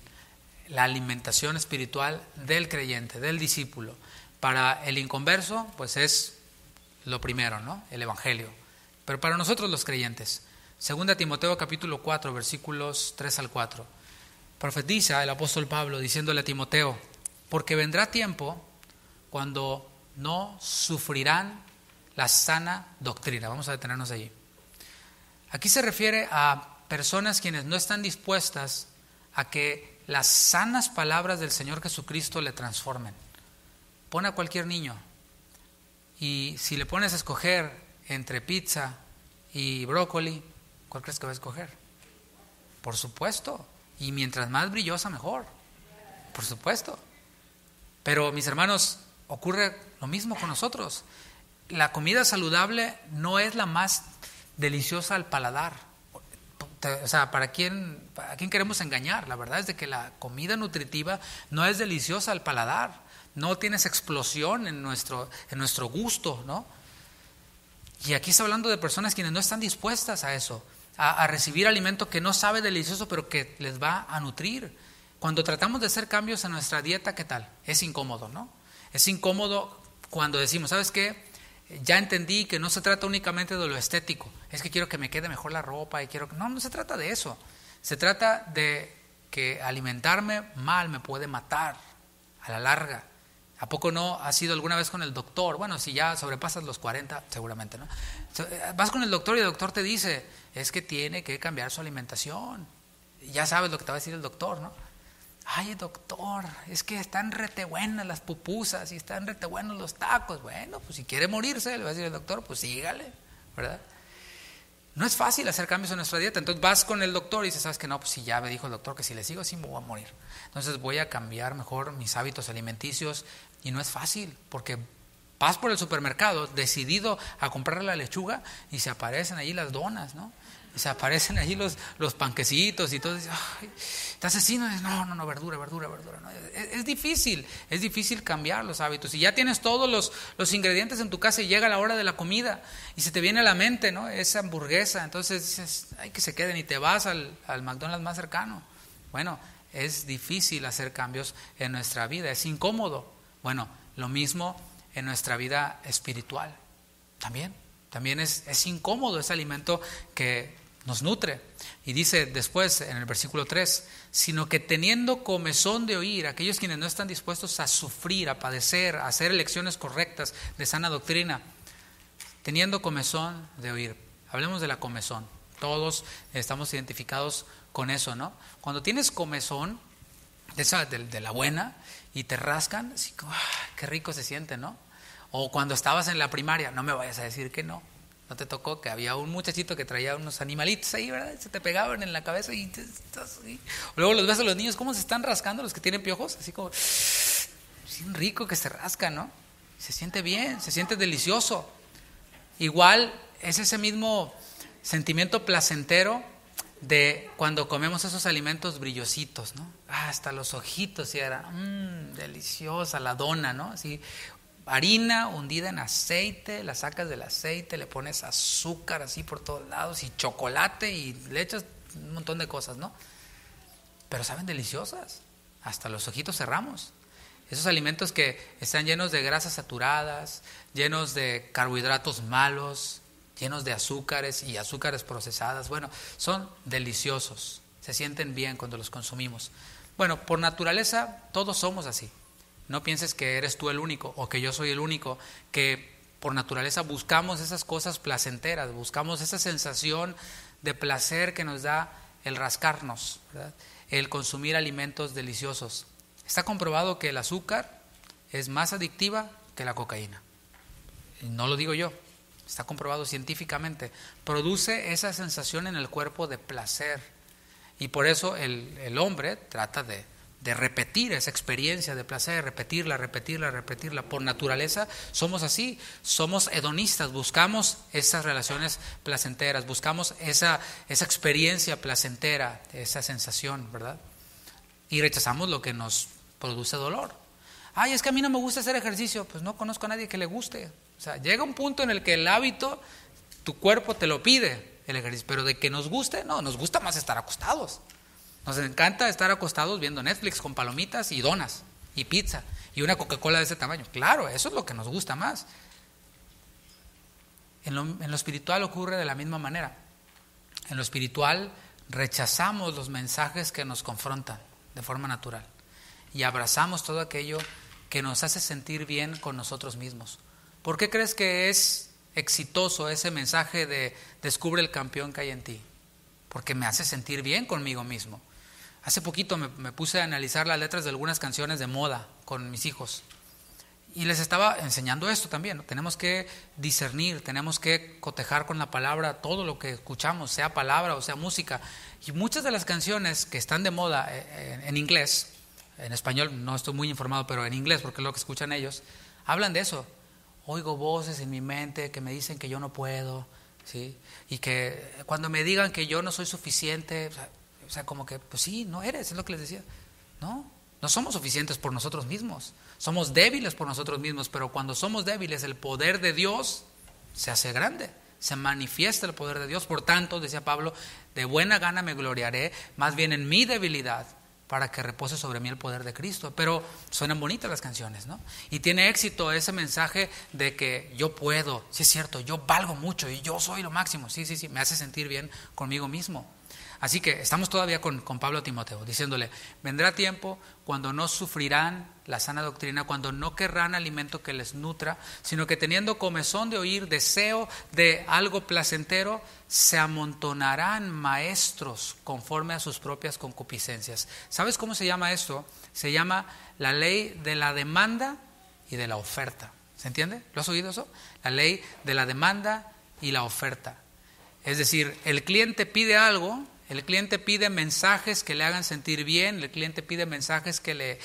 la alimentación espiritual del creyente, del discípulo. Para el inconverso, pues es lo primero, ¿no? El evangelio. Pero para nosotros los creyentes, 2 Timoteo capítulo 4, versículos 3 al 4. Profetiza el apóstol Pablo diciéndole a Timoteo, porque vendrá tiempo cuando no sufrirán la sana doctrina. Vamos a detenernos allí. Aquí se refiere a personas quienes no están dispuestas a que las sanas palabras del Señor Jesucristo le transformen. Pon a cualquier niño y si le pones a escoger entre pizza y brócoli, ¿cuál crees que va a escoger? Por supuesto. Y mientras más brillosa, mejor. Por supuesto. Pero, mis hermanos, ocurre lo mismo con nosotros. La comida saludable no es la más deliciosa al paladar. O sea, ¿a quién queremos engañar? La verdad es de que la comida nutritiva no es deliciosa al paladar. No tienes explosión en nuestro gusto, ¿no? Y aquí está hablando de personas quienes no están dispuestas a eso, a recibir alimento que no sabe delicioso, pero que les va a nutrir. Cuando tratamos de hacer cambios en nuestra dieta, ¿qué tal? Es incómodo, ¿no? Es incómodo cuando decimos, ¿sabes qué? Ya entendí que no se trata únicamente de lo estético, es que quiero que me quede mejor la ropa y quiero que... No se trata de eso. Se trata de que alimentarme mal me puede matar a la larga. ¿A poco no has ido alguna vez con el doctor? Bueno, si ya sobrepasas los 40, seguramente, ¿no? Vas con el doctor y el doctor te dice, es que tiene que cambiar su alimentación. Ya sabes lo que te va a decir el doctor, ¿no? Ay, doctor, es que están rete buenas las pupusas y están rete buenos los tacos. Bueno, pues si quiere morirse, le va a decir el doctor, pues sígale, ¿verdad? No es fácil hacer cambios en nuestra dieta. Entonces vas con el doctor y dices, ¿sabes qué? No, pues si ya me dijo el doctor que si le sigo, sí me voy a morir. Entonces voy a cambiar mejor mis hábitos alimenticios. Y no es fácil, porque vas por el supermercado decidido a comprar la lechuga y se aparecen allí las donas, ¿no? Y se aparecen allí los panquecitos y todo. Ay, estás así, no, verdura. No. Es difícil cambiar los hábitos. Y ya tienes todos los ingredientes en tu casa y llega la hora de la comida y se te viene a la mente, ¿no? Esa hamburguesa. Entonces dices, ay, que se queden y te vas al McDonald's más cercano. Bueno, es difícil hacer cambios en nuestra vida, es incómodo. Bueno, lo mismo en nuestra vida espiritual. También es incómodo ese alimento que nos nutre. Y dice después en el versículo 3, sino que teniendo comezón de oír, aquellos quienes no están dispuestos a sufrir, a padecer, a hacer elecciones correctas de sana doctrina, teniendo comezón de oír. Hablemos de la comezón. Todos estamos identificados con eso, ¿no? Cuando tienes comezón, de la buena, y te rascan, así, qué rico se siente, ¿no? O cuando estabas en la primaria, no me vayas a decir que no. ¿No te tocó que había un muchachito que traía unos animalitos ahí, ¿verdad? Se te pegaban en la cabeza y estás ahí. Luego los ves a los niños cómo se están rascando, los que tienen piojos, así como, es un rico que se rasca, ¿no? Se siente bien, se siente delicioso. Igual es ese mismo sentimiento placentero de cuando comemos esos alimentos brillositos, ¿no? Hasta los ojitos y era, deliciosa la dona, ¿no? Así, harina hundida en aceite, la sacas del aceite, le pones azúcar así por todos lados y chocolate y le echas un montón de cosas, ¿no? Pero saben deliciosas, hasta los ojitos cerramos. Esos alimentos que están llenos de grasas saturadas, llenos de carbohidratos malos, llenos de azúcares y azúcares procesadas, bueno, son deliciosos, se sienten bien cuando los consumimos. Bueno, por naturaleza todos somos así. No pienses que eres tú el único o que yo soy el único, que por naturaleza buscamos esas cosas placenteras, buscamos esa sensación de placer que nos da el rascarnos, ¿verdad? El consumir alimentos deliciosos. Está comprobado que el azúcar es más adictiva que la cocaína. Y no lo digo yo, está comprobado científicamente. Produce esa sensación en el cuerpo de placer. Y por eso el hombre trata de repetir esa experiencia de placer, repetirla. Por naturaleza somos así, somos hedonistas, buscamos esas relaciones placenteras, buscamos esa experiencia placentera, esa sensación, ¿verdad? Y rechazamos lo que nos produce dolor. Ay, es que a mí no me gusta hacer ejercicio. Pues no conozco a nadie que le guste. O sea, llega un punto en el que el hábito, tu cuerpo te lo pide, el ejercicio, pero de que nos guste, no, nos gusta más estar acostados. Nos encanta estar acostados viendo Netflix con palomitas y donas y pizza y una Coca-Cola de ese tamaño. Claro, eso es lo que nos gusta más. En lo espiritual ocurre de la misma manera. En lo espiritual rechazamos los mensajes que nos confrontan de forma natural y abrazamos todo aquello que nos hace sentir bien con nosotros mismos. ¿Por qué crees que es exitoso ese mensaje de descubre el campeón que hay en ti? Porque me hace sentir bien conmigo mismo. Hace poquito me puse a analizar las letras de algunas canciones de moda con mis hijos y les estaba enseñando esto también, ¿no? Tenemos que discernir, tenemos que cotejar con la palabra todo lo que escuchamos, sea palabra o sea música. Y muchas de las canciones que están de moda en inglés, en español no estoy muy informado, pero en inglés porque es lo que escuchan ellos, hablan de eso. Oigo voces en mi mente que me dicen que yo no puedo, ¿sí? Y que cuando me digan que yo no soy suficiente, o sea, como que, pues sí, no eres, es lo que les decía. No somos suficientes por nosotros mismos. Somos débiles por nosotros mismos, pero cuando somos débiles, el poder de Dios se hace grande. Se manifiesta el poder de Dios. Por tanto, decía Pablo, de buena gana me gloriaré, más bien en mi debilidad, para que repose sobre mí el poder de Cristo. Pero suenan bonitas las canciones, ¿no? Y tiene éxito ese mensaje de que yo puedo, sí es cierto, yo valgo mucho y yo soy lo máximo. Sí, me hace sentir bien conmigo mismo. Así que estamos todavía con Pablo a Timoteo, diciéndole, vendrá tiempo cuando no sufrirán la sana doctrina, cuando no querrán alimento que les nutra, sino que teniendo comezón de oír, deseo de algo placentero, se amontonarán maestros conforme a sus propias concupiscencias. ¿Sabes cómo se llama esto? Se llama la ley de la demanda y de la oferta. ¿Se entiende? ¿Lo has oído eso? La ley de la demanda y la oferta. Es decir, el cliente pide algo. El cliente pide mensajes que le hagan sentir bien, el cliente pide mensajes que le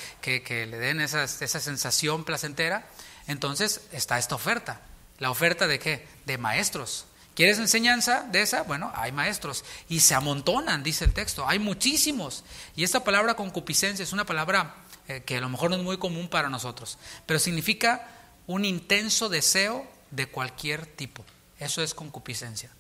den esa sensación placentera. Entonces está esta oferta. ¿La oferta de qué? De maestros. ¿Quieres enseñanza de esa? Bueno, hay maestros. Y se amontonan, dice el texto. Hay muchísimos. Y esta palabra concupiscencia es una palabra que a lo mejor no es muy común para nosotros, pero significa un intenso deseo de cualquier tipo. Eso es concupiscencia.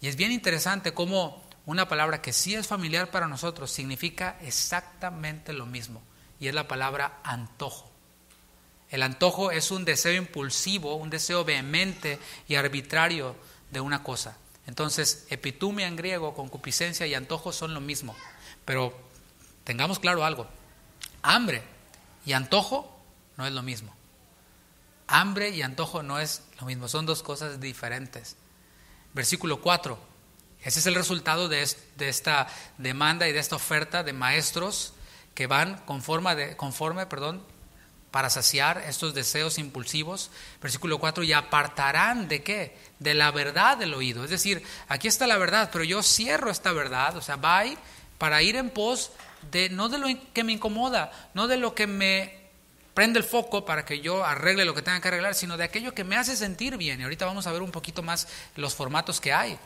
Y es bien interesante cómo una palabra que sí es familiar para nosotros significa exactamente lo mismo, y es la palabra antojo. El antojo es un deseo impulsivo, un deseo vehemente y arbitrario de una cosa. Entonces, epitumia en griego, concupiscencia y antojo son lo mismo. Pero tengamos claro algo, hambre y antojo no es lo mismo. Hambre y antojo no es lo mismo, son dos cosas diferentes. Versículo 4. Ese es el resultado de esta demanda y de esta oferta de maestros que van conforme para saciar estos deseos impulsivos. Versículo 4, y apartarán ¿de qué? De la verdad del oído. Es decir, aquí está la verdad, pero yo cierro esta verdad, o sea, voy para ir en pos de, no de lo que me incomoda, no de lo que me prende el foco para que yo arregle lo que tenga que arreglar, sino de aquello que me hace sentir bien. Y ahorita vamos a ver un poquito más los formatos que hay.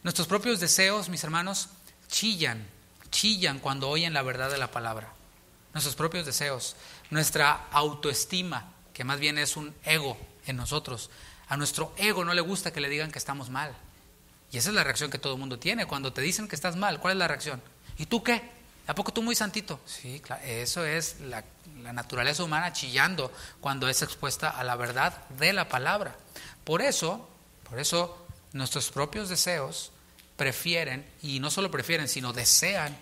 Nuestros propios deseos, mis hermanos, chillan cuando oyen la verdad de la palabra. Nuestros propios deseos, nuestra autoestima, que más bien es un ego en nosotros. A nuestro ego no le gusta que le digan que estamos mal. Y esa es la reacción que todo el mundo tiene. Cuando te dicen que estás mal, ¿cuál es la reacción? ¿Y tú qué? ¿A poco tú muy santito? Sí, claro, eso es la naturaleza humana chillando cuando es expuesta a la verdad de la palabra. Por eso nuestros propios deseos prefieren, y no solo prefieren, sino desean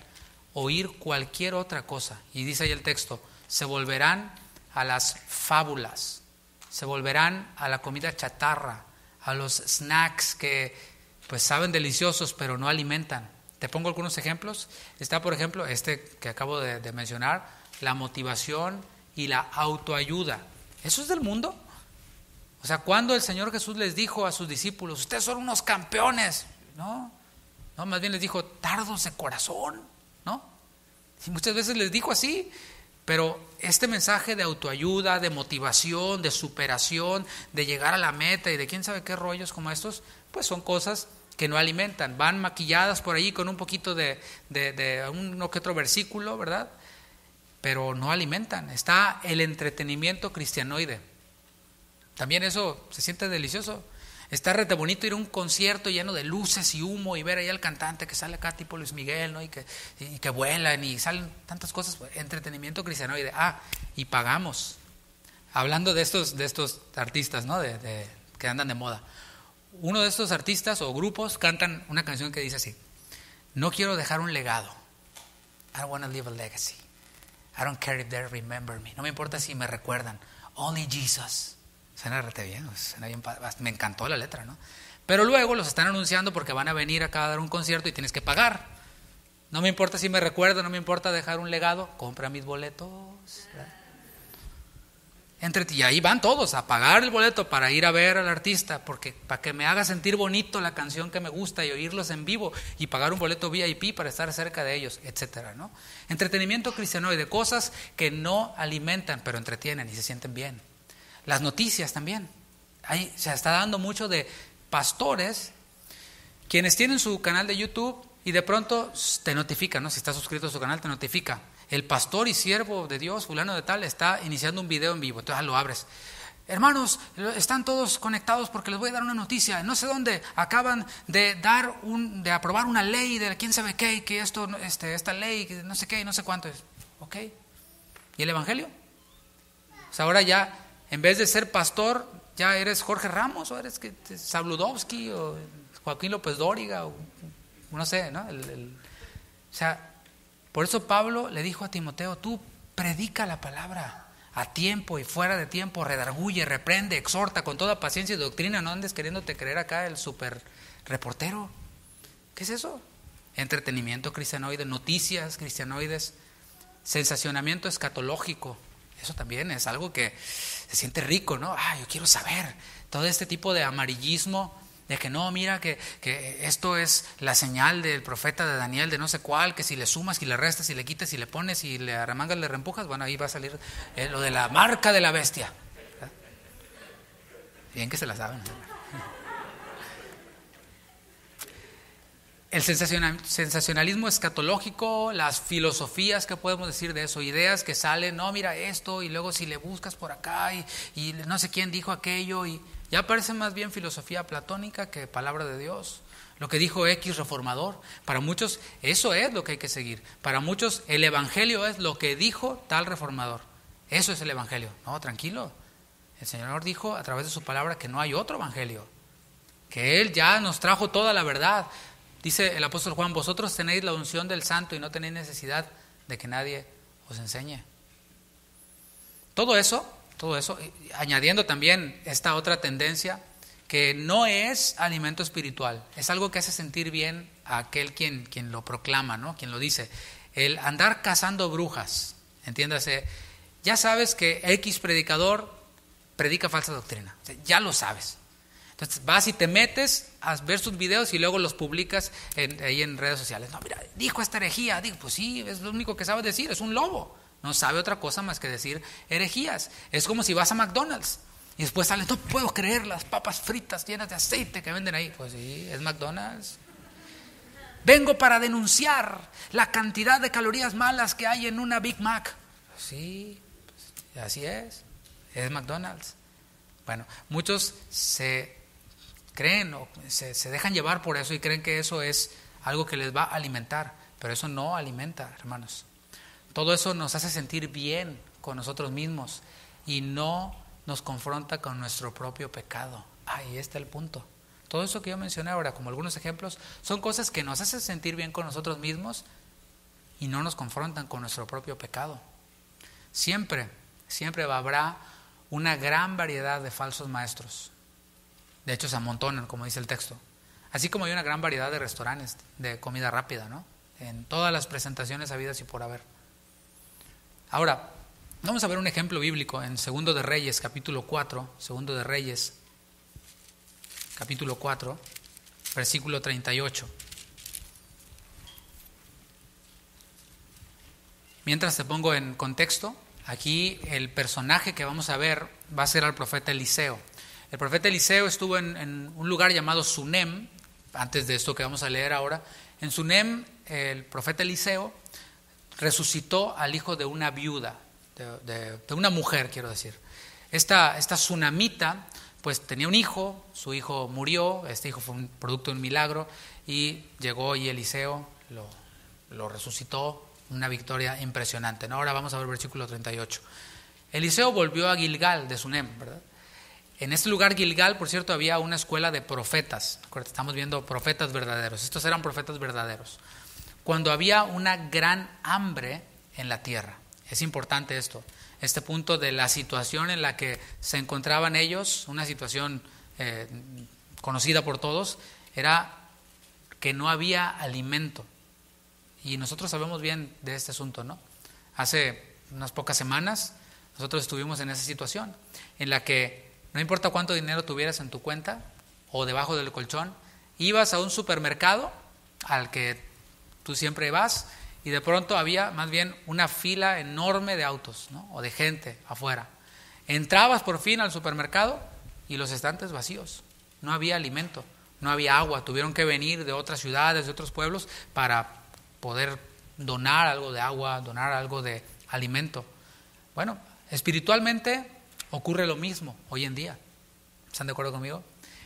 oír cualquier otra cosa. Y dice ahí el texto, se volverán a las fábulas, se volverán a la comida chatarra, a los snacks que pues saben deliciosos pero no alimentan. Te pongo algunos ejemplos. Está, por ejemplo, este que acabo de mencionar, la motivación y la autoayuda. ¿Eso es del mundo? O sea, cuando el Señor Jesús les dijo a sus discípulos, ustedes son unos campeones, no, más bien les dijo, tardos de corazón, ¿no? Y muchas veces les dijo así, pero este mensaje de autoayuda, de motivación, de superación, de llegar a la meta y de quién sabe qué rollos como estos, pues son cosas que no alimentan, van maquilladas por ahí con un poquito de uno que otro versículo, ¿verdad? Pero no alimentan. Está el entretenimiento cristianoide. También eso se siente delicioso. Está rete bonito ir a un concierto lleno de luces y humo y ver ahí al cantante que sale acá tipo Luis Miguel, ¿no? y que vuelan y salen tantas cosas. Entretenimiento cristianoide. Y pagamos. Hablando de estos artistas, ¿no? Que andan de moda. Uno de estos artistas o grupos cantan una canción que dice así: no quiero dejar un legado. I don't want to leave a legacy. I don't care if they remember me. No me importa si me recuerdan. Only Jesus. Suena bien, me encantó la letra, ¿no? Pero luego los están anunciando porque van a venir acá a dar un concierto y tienes que pagar. No me importa si me recuerdan, no me importa dejar un legado. Compra mis boletos, ¿verdad? Y ahí van todos a pagar el boleto para ir a ver al artista, porque para que me haga sentir bonito la canción que me gusta y oírlos en vivo y pagar un boleto VIP para estar cerca de ellos, etcétera, ¿no? Entretenimiento cristianoide, cosas que no alimentan pero entretienen y se sienten bien. Las noticias también. Ahí se está dando mucho de pastores quienes tienen su canal de YouTube y de pronto te notifican, ¿no? Si estás suscrito a su canal te notifica. El pastor y siervo de Dios, fulano de tal, está iniciando un video en vivo. Entonces lo abres. Hermanos, están todos conectados porque les voy a dar una noticia. No sé dónde acaban de aprobar una ley de quién sabe qué, que esta ley, que no sé qué, no sé cuánto es. ¿Ok? ¿Y el evangelio? O sea, ahora ya, en vez de ser pastor, ya eres Jorge Ramos, o eres Sabludovsky, o Joaquín López Dóriga, o no sé, ¿no? O sea, por eso Pablo le dijo a Timoteo, tú predica la palabra a tiempo y fuera de tiempo, redarguye, reprende, exhorta con toda paciencia y doctrina, no andes queriéndote creer acá el super reportero. ¿Qué es eso? Entretenimiento cristianoide, noticias cristianoides, sensacionamiento escatológico. Eso también es algo que se siente rico, ¿no? Yo quiero saber. Todo este tipo de amarillismo, de que no, mira que esto es la señal del profeta de Daniel de no sé cuál, que si le sumas, si le restas, si le quitas, si le pones, si le arremangas, le reempujas, bueno, ahí va a salir lo de la marca de la bestia. ¿Verdad? Bien que se la saben, ¿no? El sensacionalismo escatológico, las filosofías que podemos decir de eso, ideas que salen, no, mira esto, y luego si le buscas por acá, y no sé quién dijo aquello, y ya parece más bien filosofía platónica que palabra de Dios. Lo que dijo X reformador, para muchos eso es lo que hay que seguir. Para muchos el evangelio es lo que dijo tal reformador. Eso es el evangelio. No, tranquilo. El Señor dijo a través de su palabra que no hay otro evangelio, que Él ya nos trajo toda la verdad. Dice el apóstol Juan, vosotros tenéis la unción del santo y no tenéis necesidad de que nadie os enseñe. Todo eso, añadiendo también esta otra tendencia, que no es alimento espiritual, es algo que hace sentir bien a aquel quien lo proclama, ¿no? Quien lo dice. El andar cazando brujas, entiéndase, ya sabes que X predicador predica falsa doctrina. O sea, ya lo sabes. Entonces vas y te metes a ver sus videos y luego los publicas ahí en redes sociales. No, mira, dijo esta herejía. Digo, pues sí, es lo único que sabe decir, es un lobo. No sabe otra cosa más que decir herejías. Es como si vas a McDonald's y después sales, no puedo creer las papas fritas llenas de aceite que venden ahí. Pues sí, es McDonald's. Vengo para denunciar la cantidad de calorías malas que hay en una Big Mac. Sí, pues, así es McDonald's. Bueno, muchos se creen o se dejan llevar por eso y creen que eso es algo que les va a alimentar, pero eso no alimenta, hermanos. Todo eso nos hace sentir bien con nosotros mismos y no nos confronta con nuestro propio pecado. Ahí está el punto. Todo eso que yo mencioné ahora, como algunos ejemplos, son cosas que nos hacen sentir bien con nosotros mismos y no nos confrontan con nuestro propio pecado. Siempre habrá una gran variedad de falsos maestros. De hecho, se amontonan, como dice el texto. Así como hay una gran variedad de restaurantes de comida rápida, ¿no? En todas las presentaciones habidas y por haber. Ahora, vamos a ver un ejemplo bíblico en 2 de Reyes, capítulo 4. 2 de Reyes, capítulo 4, versículo 38. Mientras te pongo en contexto, aquí el personaje que vamos a ver va a ser al profeta Eliseo. El profeta Eliseo estuvo en un lugar llamado Sunem, antes de esto que vamos a leer ahora. En Sunem, el profeta Eliseo resucitó al hijo de una viuda, de una mujer, quiero decir. Esta sunamita, pues tenía un hijo, su hijo murió, este hijo fue un producto de un milagro, y llegó y Eliseo lo resucitó, una victoria impresionante, ¿no? Ahora vamos a ver el versículo 38. Eliseo volvió a Gilgal de Sunem, ¿verdad? En este lugar Gilgal, por cierto, había una escuela de profetas. Estamos viendo profetas verdaderos. Estos eran profetas verdaderos. Cuando había una gran hambre en la tierra. Es importante este punto de la situación en la que se encontraban ellos, una situación conocida por todos, era que no había alimento. Y nosotros sabemos bien de este asunto, ¿no? Hace unas pocas semanas nosotros estuvimos en esa situación en la que no importa cuánto dinero tuvieras en tu cuenta o debajo del colchón, ibas a un supermercado al que tú siempre vas y de pronto había más bien una fila enorme de autos, ¿no? O de gente afuera. Entrabas por fin al supermercado y los estantes vacíos. No había alimento, no había agua. Tuvieron que venir de otras ciudades, de otros pueblos para poder donar algo de agua, donar algo de alimento. Bueno, espiritualmente ocurre lo mismo hoy en día. ¿Están de acuerdo conmigo?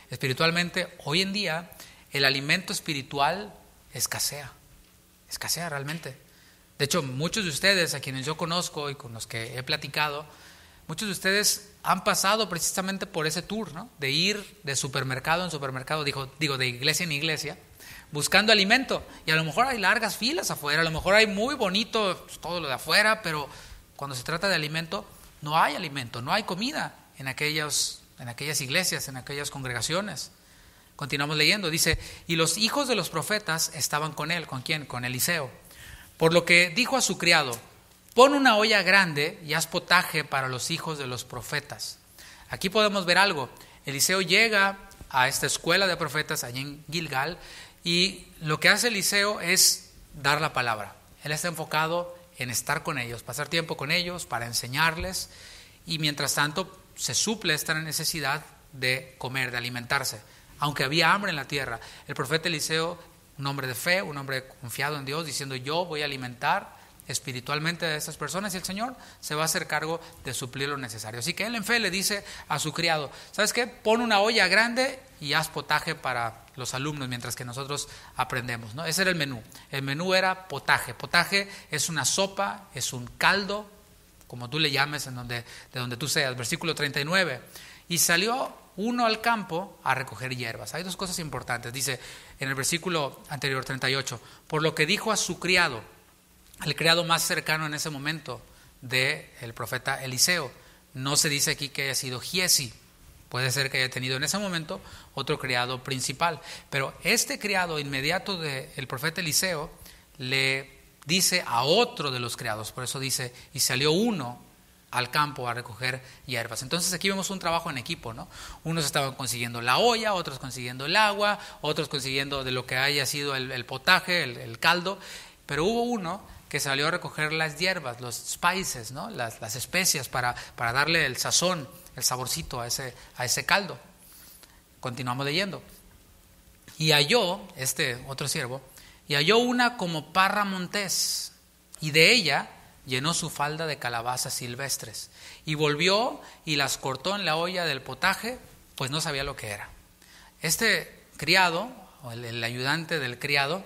Espiritualmente, hoy en día, el alimento espiritual escasea realmente. De hecho, muchos de ustedes, a quienes yo conozco y con los que he platicado, muchos de ustedes han pasado precisamente por ese tour, ¿no? De ir de supermercado en supermercado, digo, de iglesia en iglesia, buscando alimento. Y a lo mejor hay largas filas afuera, a lo mejor hay muy bonito todo lo de afuera, pero cuando se trata de alimento, no hay comida en aquellas iglesias, en aquellas congregaciones. Continuamos leyendo, dice, y los hijos de los profetas estaban con él. ¿Con quién? Con Eliseo. Por lo que dijo a su criado, pon una olla grande y haz potaje para los hijos de los profetas. Aquí podemos ver algo. Eliseo llega a esta escuela de profetas allí en Gilgal y lo que hace Eliseo es dar la palabra. Él está enfocado en estar con ellos, pasar tiempo con ellos para enseñarles y mientras tanto se suple esta necesidad de comer, de alimentarse. Aunque había hambre en la tierra, el profeta Eliseo, un hombre de fe, un hombre confiado en Dios, diciendo yo voy a alimentar espiritualmente a estas personas y el Señor se va a hacer cargo de suplir lo necesario. Así que él en fe le dice a su criado, ¿sabes qué? Pon una olla grande y haz potaje para los alumnos mientras que nosotros aprendemos, ¿no? Ese era el menú. El menú era potaje. Potaje es una sopa, es un caldo, como tú le llames, de donde tú seas. Versículo 39. Y salió uno al campo a recoger hierbas. Hay dos cosas importantes. Dice en el versículo anterior, 38, por lo que dijo a su criado, el criado más cercano en ese momento del profeta Eliseo. No se dice aquí que haya sido Giesi. Puede ser que haya tenido en ese momento otro criado principal. Pero este criado inmediato del profeta Eliseo le dice a otro de los criados. Por eso dice, y salió uno al campo a recoger hierbas. Entonces aquí vemos un trabajo en equipo, ¿no? Unos estaban consiguiendo la olla, otros consiguiendo el agua, otros consiguiendo de lo que haya sido el potaje, el caldo, pero hubo uno que salió a recoger las hierbas, los spices, ¿no? Las especias para darle el sazón, el saborcito a ese caldo. Continuamos leyendo. Y halló, este otro siervo, y halló una como parra montés, y de ella llenó su falda de calabazas silvestres, y volvió y las cortó en la olla del potaje, pues no sabía lo que era. Este criado, o el ayudante del criado,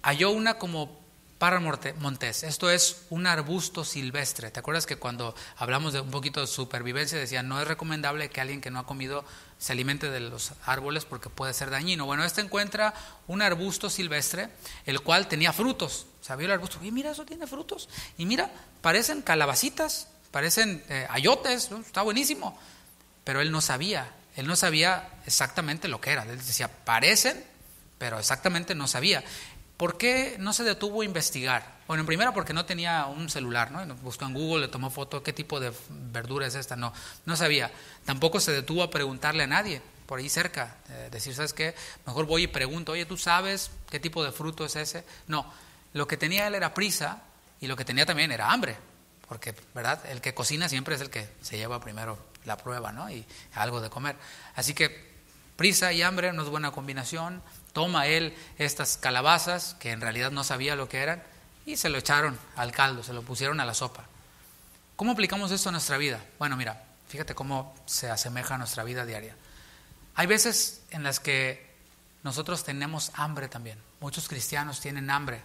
halló una como parra montés, esto es un arbusto silvestre. ¿Te acuerdas que cuando hablamos de un poquito de supervivencia decían no es recomendable que alguien que no ha comido se alimente de los árboles porque puede ser dañino? Bueno, este encuentra un arbusto silvestre el cual tenía frutos. O sea, vio el arbusto, y mira, eso tiene frutos, y mira, parecen calabacitas, parecen ayotes, ¿no? Está buenísimo. Pero él no sabía exactamente lo que era. Él decía, parecen, pero exactamente no sabía. ¿Por qué no se detuvo a investigar? Bueno, en primera porque no tenía un celular, ¿no? Buscó en Google, le tomó foto, ¿qué tipo de verdura es esta? No sabía. Tampoco se detuvo a preguntarle a nadie por ahí cerca, decir, ¿sabes qué? Mejor voy y pregunto, oye, ¿tú sabes qué tipo de fruto es ese? No, lo que tenía él era prisa y lo que tenía también era hambre, porque, ¿verdad? El que cocina siempre es el que se lleva primero la prueba, ¿no? Y algo de comer. Así que prisa y hambre no es buena combinación. Toma él estas calabazas, que en realidad no sabía lo que eran, y se lo echaron al caldo, se lo pusieron a la sopa. ¿Cómo aplicamos esto a nuestra vida? Bueno, mira, fíjate cómo se asemeja a nuestra vida diaria. Hay veces en las que nosotros tenemos hambre también. Muchos cristianos tienen hambre.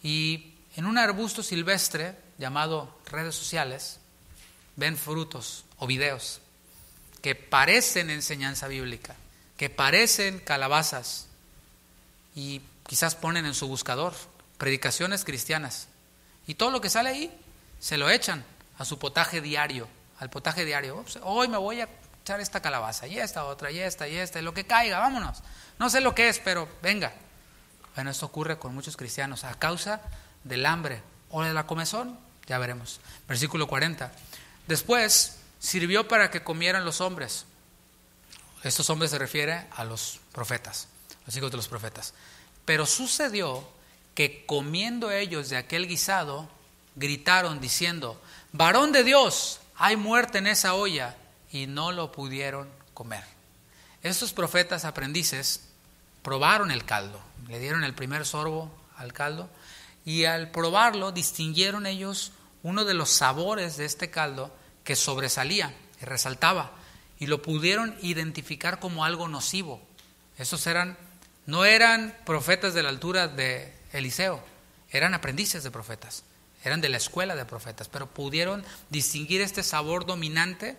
Y en un arbusto silvestre llamado redes sociales, ven frutos o videos que parecen enseñanza bíblica, que parecen calabazas, y quizás ponen en su buscador predicaciones cristianas, y todo lo que sale ahí se lo echan a su potaje diario, al potaje diario. Hoy me voy a echar esta calabaza, y esta otra, y esta, y lo que caiga, vámonos. No sé lo que es, pero venga. Bueno, esto ocurre con muchos cristianos a causa del hambre o de la comezón, ya veremos. Versículo 40. Después sirvió para que comieran los hombres. Estos hombres se refiere a los profetas, los hijos de los profetas. Pero sucedió que comiendo ellos de aquel guisado, gritaron diciendo, varón de Dios, hay muerte en esa olla, y no lo pudieron comer. Estos profetas aprendices probaron el caldo, le dieron el primer sorbo al caldo, y al probarlo distinguieron ellos uno de los sabores de este caldo que sobresalía, que resaltaba, y lo pudieron identificar como algo nocivo. Estos no eran profetas de la altura de Eliseo, eran aprendices de profetas, eran de la escuela de profetas, pero pudieron distinguir este sabor dominante,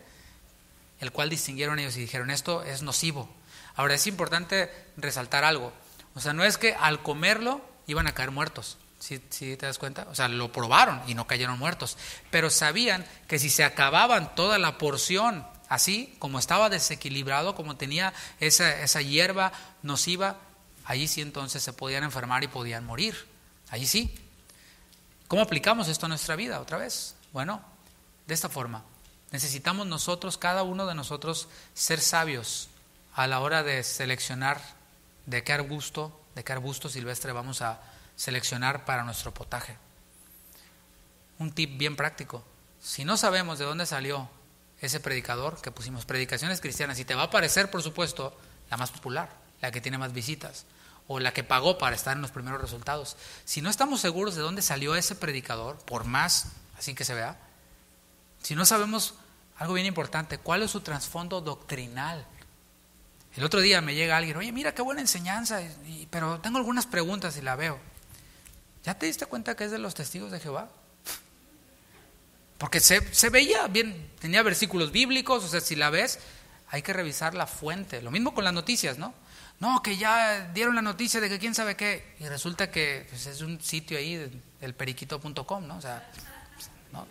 el cual distinguieron ellos y dijeron, esto es nocivo. Ahora es importante resaltar algo, o sea, no es que al comerlo iban a caer muertos, ¿sí te das cuenta? O sea, lo probaron y no cayeron muertos, pero sabían que si se acababan toda la porción, así como estaba desequilibrado, como tenía esa hierba nociva, allí sí entonces se podían enfermar y podían morir, allí sí. ¿Cómo aplicamos esto a nuestra vida otra vez? Bueno, de esta forma. Necesitamos nosotros, cada uno de nosotros, ser sabios a la hora de seleccionar de qué arbusto silvestre vamos a seleccionar para nuestro potaje. Un tip bien práctico. Si no sabemos de dónde salió ese predicador que pusimos, predicaciones cristianas, y te va a aparecer, por supuesto, la más popular, la que tiene más visitas, o la que pagó para estar en los primeros resultados. Si no estamos seguros de dónde salió ese predicador, por más así que se vea, si no sabemos algo bien importante, cuál es su trasfondo doctrinal. El otro día me llega alguien, oye, mira qué buena enseñanza, pero tengo algunas preguntas y la veo. ¿Ya te diste cuenta que es de los testigos de Jehová? Porque se veía bien, tenía versículos bíblicos, o sea, si la ves, hay que revisar la fuente. Lo mismo con las noticias, ¿no? No, que ya dieron la noticia de que quién sabe qué, y resulta que pues, es un sitio ahí, el periquito.com, ¿no? O sea, ¿no?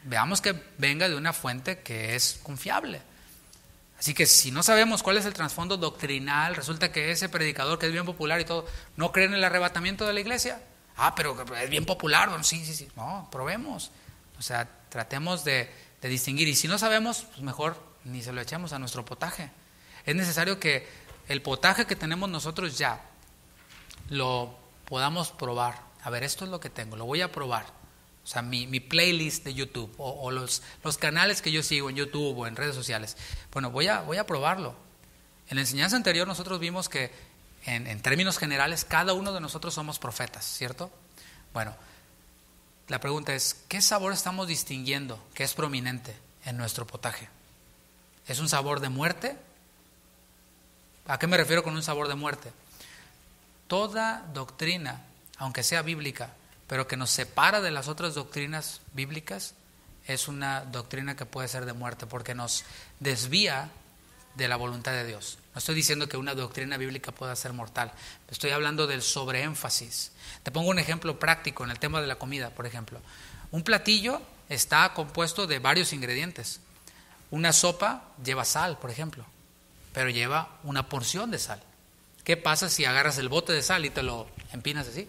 Veamos que venga de una fuente que es confiable. Así que si no sabemos cuál es el trasfondo doctrinal, resulta que ese predicador que es bien popular y todo, ¿no cree en el arrebatamiento de la iglesia? Ah, pero es bien popular, bueno, sí. No, probemos. O sea, tratemos de distinguir. Y si no sabemos, pues mejor ni se lo echemos a nuestro potaje. Es necesario que el potaje que tenemos nosotros ya lo podamos probar. A ver, esto es lo que tengo, lo voy a probar. O sea, mi playlist de YouTube o los canales que yo sigo en YouTube o en redes sociales. Bueno, voy a probarlo. En la enseñanza anterior nosotros vimos que en términos generales cada uno de nosotros somos profetas, ¿cierto? Bueno, la pregunta es, ¿qué sabor estamos distinguiendo que es prominente en nuestro potaje? ¿Es un sabor de muerte? ¿A qué me refiero con un sabor de muerte? Toda doctrina, aunque sea bíblica, pero que nos separa de las otras doctrinas bíblicas, es una doctrina que puede ser de muerte, porque nos desvía de la voluntad de Dios. No estoy diciendo que una doctrina bíblica pueda ser mortal, estoy hablando del sobreénfasis. Te pongo un ejemplo práctico en el tema de la comida, por ejemplo. Un platillo está compuesto de varios ingredientes. Una sopa lleva sal, por ejemplo, pero lleva una porción de sal. ¿Qué pasa si agarras el bote de sal y te lo empinas así?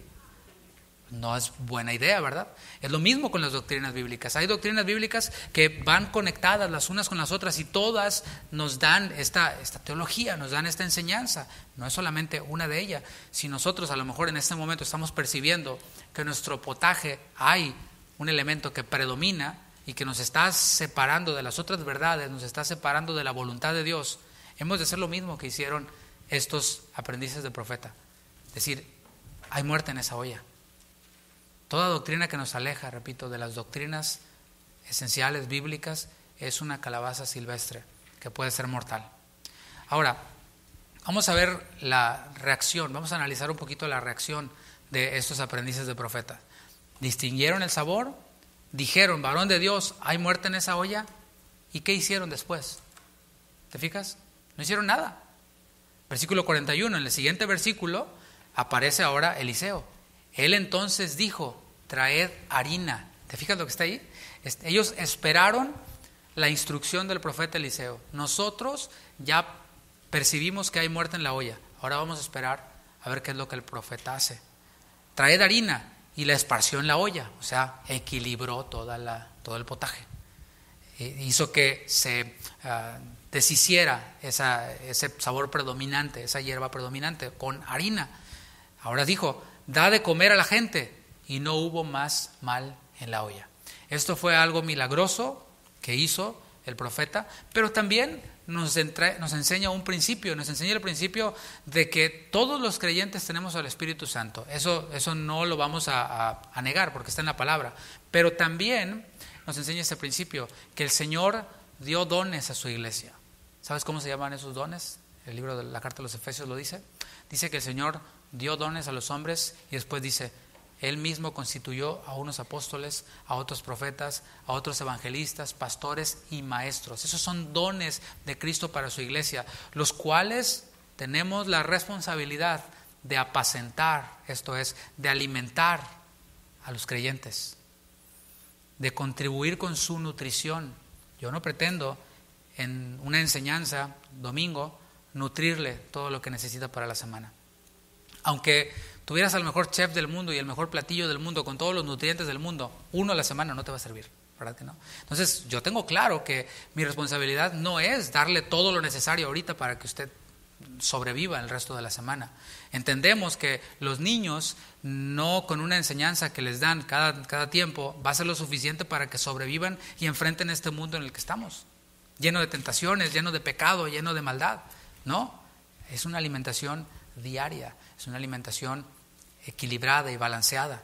No es buena idea, ¿verdad? Es lo mismo con las doctrinas bíblicas. Hay doctrinas bíblicas que van conectadas las unas con las otras y todas nos dan esta teología, nos dan esta enseñanza. No es solamente una de ellas. Si nosotros a lo mejor en este momento estamos percibiendo que en nuestro potaje hay un elemento que predomina y que nos está separando de las otras verdades, nos está separando de la voluntad de Dios, hemos de hacer lo mismo que hicieron estos aprendices de profeta. Es decir, hay muerte en esa olla. Toda doctrina que nos aleja, repito, de las doctrinas esenciales bíblicas es una calabaza silvestre que puede ser mortal. Ahora, vamos a ver la reacción, vamos a analizar un poquito la reacción de estos aprendices de profeta. Distinguieron el sabor, dijeron, varón de Dios, hay muerte en esa olla, ¿y qué hicieron después? ¿Te fijas? No hicieron nada. Versículo 41, en el siguiente versículo aparece ahora Eliseo. Él entonces dijo, traed harina. ¿Te fijas lo que está ahí? Ellos esperaron la instrucción del profeta Eliseo. Nosotros ya percibimos que hay muerte en la olla. Ahora vamos a esperar a ver qué es lo que el profeta hace. Traed harina y la esparció en la olla. O sea, equilibró todo el potaje. Hizo que se deshiciera ese sabor predominante, esa hierba predominante con harina. Ahora dijo, da de comer a la gente, y no hubo más mal en la olla. Esto fue algo milagroso que hizo el profeta, pero también nos enseña un principio, nos enseña el principio de que todos los creyentes tenemos al Espíritu Santo. Eso no lo vamos a negar porque está en la palabra, pero también nos enseña ese principio, que el Señor dio dones a su iglesia. ¿Sabes cómo se llaman esos dones? El libro de la carta de los Efesios lo dice. Dice que el Señor dio dones a los hombres y después dice, Él mismo constituyó a unos apóstoles, a otros profetas, a otros evangelistas, pastores y maestros. Esos son dones de Cristo para su iglesia, los cuales tenemos la responsabilidad de apacentar, esto es, de alimentar a los creyentes, de contribuir con su nutrición. Yo no pretendo en una enseñanza, domingo, nutrirle todo lo que necesita para la semana. Aunque tuvieras al mejor chef del mundo y el mejor platillo del mundo con todos los nutrientes del mundo, uno a la semana no te va a servir, ¿verdad que no? Entonces yo tengo claro que mi responsabilidad no es darle todo lo necesario ahorita para que usted sobreviva el resto de la semana. Entendemos que los niños no con una enseñanza que les dan cada tiempo va a ser lo suficiente para que sobrevivan y enfrenten este mundo en el que estamos, lleno de tentaciones, lleno de pecado, lleno de maldad. No, es una alimentación diaria, es una alimentación equilibrada y balanceada.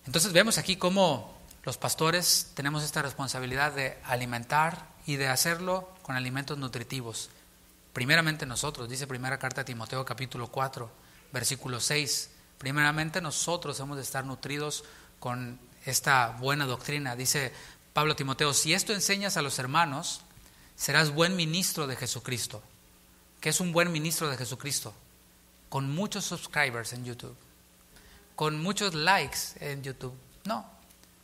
Entonces vemos aquí cómo los pastores tenemos esta responsabilidad de alimentar y de hacerlo con alimentos nutritivos. Primeramente nosotros, dice primera carta a Timoteo capítulo 4, versículo 6. Primeramente nosotros hemos de estar nutridos con esta buena doctrina. Dice Pablo a Timoteo, si esto enseñas a los hermanos, serás buen ministro de Jesucristo. ¿Qué es un buen ministro de Jesucristo? Con muchos subscribers en YouTube, con muchos likes en YouTube. No,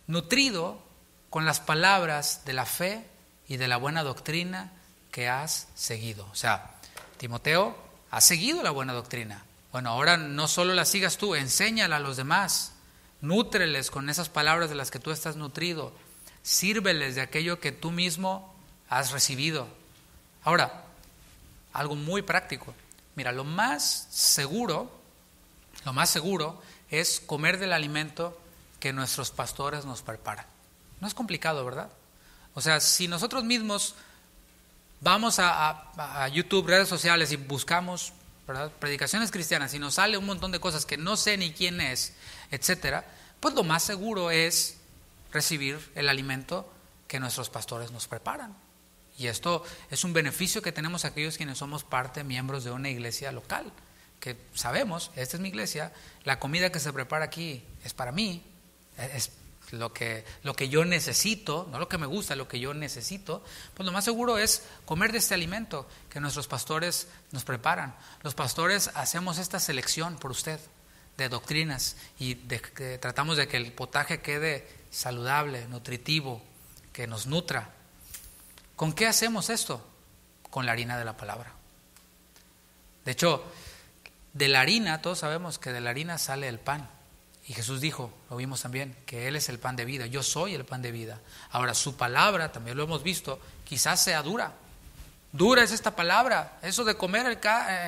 nutrido con las palabras de la fe y de la buena doctrina que has seguido. O sea, Timoteo ha seguido la buena doctrina. Bueno, ahora no solo la sigas tú, enséñala a los demás. nútreles con esas palabras de las que tú estás nutrido, sírveles de aquello que tú mismo has recibido. Ahora, algo muy práctico. Mira, lo más seguro es comer del alimento que nuestros pastores nos preparan. No es complicado, ¿verdad? O sea, si nosotros mismos vamos a YouTube, redes sociales y buscamos, ¿verdad?, predicaciones cristianas y nos sale un montón de cosas que no sé ni quién es, etcétera, pues lo más seguro es recibir el alimento que nuestros pastores nos preparan. Y esto es un beneficio que tenemos aquellos quienes somos miembros de una iglesia local, que sabemos, esta es mi iglesia, la comida que se prepara aquí es para mí, es lo que yo necesito, no lo que me gusta, lo que yo necesito. Pues lo más seguro es comer de este alimento que nuestros pastores nos preparan. Los pastores hacemos esta selección por usted de doctrinas y tratamos de que el potaje quede saludable, nutritivo, que nos nutra. ¿Con qué hacemos esto? Con la harina de la palabra. De hecho, de la harina, todos sabemos que de la harina sale el pan. Y Jesús dijo, lo vimos también, que Él es el pan de vida, yo soy el pan de vida. Ahora, su palabra, también lo hemos visto, quizás sea dura. Dura es esta palabra, eso de comer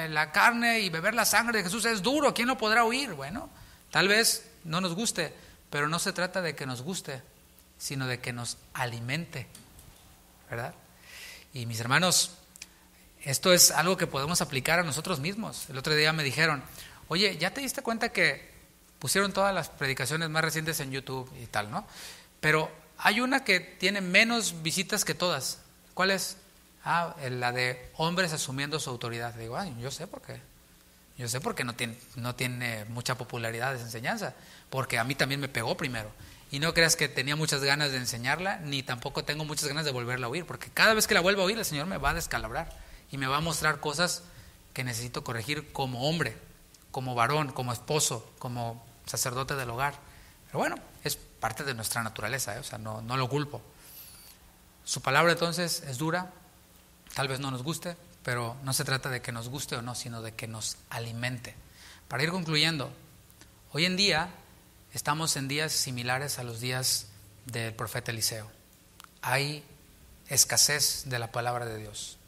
la carne y beber la sangre de Jesús es duro, ¿quién lo podrá oír? Bueno, tal vez no nos guste, pero no se trata de que nos guste, sino de que nos alimente, ¿verdad? Y mis hermanos, esto es algo que podemos aplicar a nosotros mismos. El otro día me dijeron, oye, ¿ya te diste cuenta que pusieron todas las predicaciones más recientes en YouTube y tal, ¿no? Pero hay una que tiene menos visitas que todas. ¿Cuál es? La de hombres asumiendo su autoridad. Digo, yo sé por qué. Yo sé por qué no tiene mucha popularidad esa enseñanza. Porque a mí también me pegó primero. Y no creas que tenía muchas ganas de enseñarla, ni tampoco tengo muchas ganas de volverla a oír. Porque cada vez que la vuelvo a oír, el Señor me va a descalabrar. Y me va a mostrar cosas que necesito corregir como hombre, como varón, como esposo, como sacerdote del hogar. Pero bueno, es parte de nuestra naturaleza, o sea, no lo culpo. Su palabra entonces es dura, tal vez no nos guste, pero no se trata de que nos guste o no, sino de que nos alimente. Para ir concluyendo, hoy en día estamos en días similares a los días del profeta Eliseo. Hay escasez de la palabra de Dios.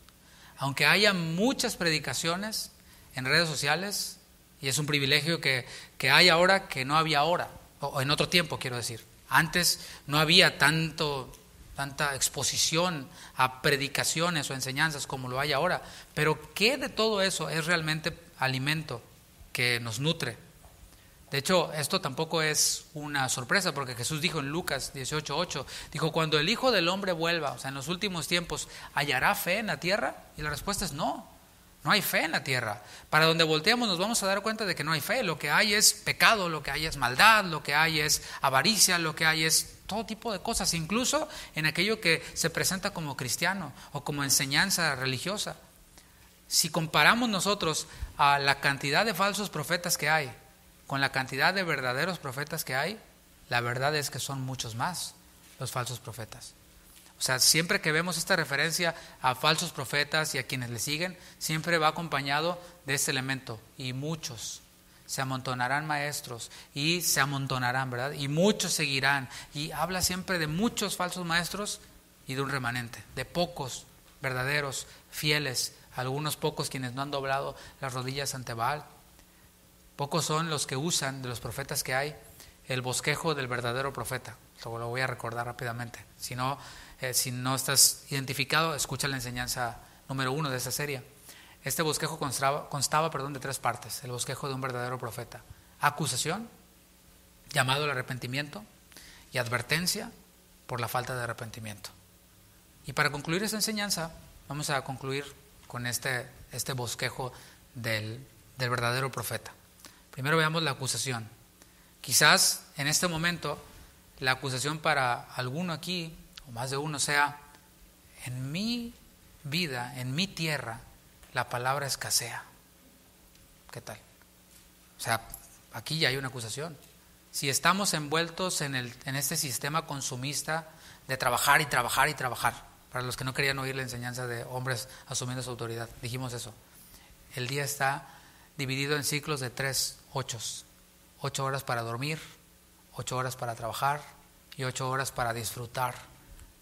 Aunque haya muchas predicaciones en redes sociales, y es un privilegio que hay ahora que no había ahora, o en otro tiempo quiero decir. Antes no había tanta exposición a predicaciones o enseñanzas como lo hay ahora. Pero ¿qué de todo eso es realmente alimento que nos nutre? De hecho, esto tampoco es una sorpresa, porque Jesús dijo en Lucas 18:8, dijo, cuando el Hijo del Hombre vuelva, o sea, en los últimos tiempos, ¿hallará fe en la tierra? Y la respuesta es no. No hay fe en la tierra. Para donde volteamos nos vamos a dar cuenta de que no hay fe. Lo que hay es pecado, lo que hay es maldad, lo que hay es avaricia, lo que hay es todo tipo de cosas, incluso en aquello que se presenta como cristiano o como enseñanza religiosa. Si comparamos nosotros a la cantidad de falsos profetas que hay con la cantidad de verdaderos profetas que hay, la verdad es que son muchos más los falsos profetas. O sea, siempre que vemos esta referencia a falsos profetas y a quienes le siguen, siempre va acompañado de este elemento. Y muchos, se amontonarán maestros y se amontonarán, ¿verdad? Y muchos seguirán. Y habla siempre de muchos falsos maestros y de un remanente, de pocos verdaderos, fieles, algunos pocos quienes no han doblado las rodillas ante Baal. Pocos son los que usan de los profetas que hay el bosquejo del verdadero profeta. Lo voy a recordar rápidamente. Si no estás identificado, escucha la enseñanza número 1 de esta serie. Este bosquejo constaba de 3 partes. El bosquejo de un verdadero profeta: acusación, llamado al arrepentimiento, y advertencia por la falta de arrepentimiento. Y para concluir esta enseñanza, vamos a concluir con este bosquejo del verdadero profeta. Primero veamos la acusación. Quizás en este momento la acusación para alguno aquí, o más de uno, sea: en mi vida, en mi tierra, la palabra escasea. ¿Qué tal? O sea, aquí ya hay una acusación. Si estamos envueltos en este sistema consumista de trabajar y trabajar y trabajar, para los que no querían oír la enseñanza de hombres asumiendo su autoridad, dijimos eso. El día está dividido en ciclos de 3 8 horas para dormir, 8 horas para trabajar y 8 horas para disfrutar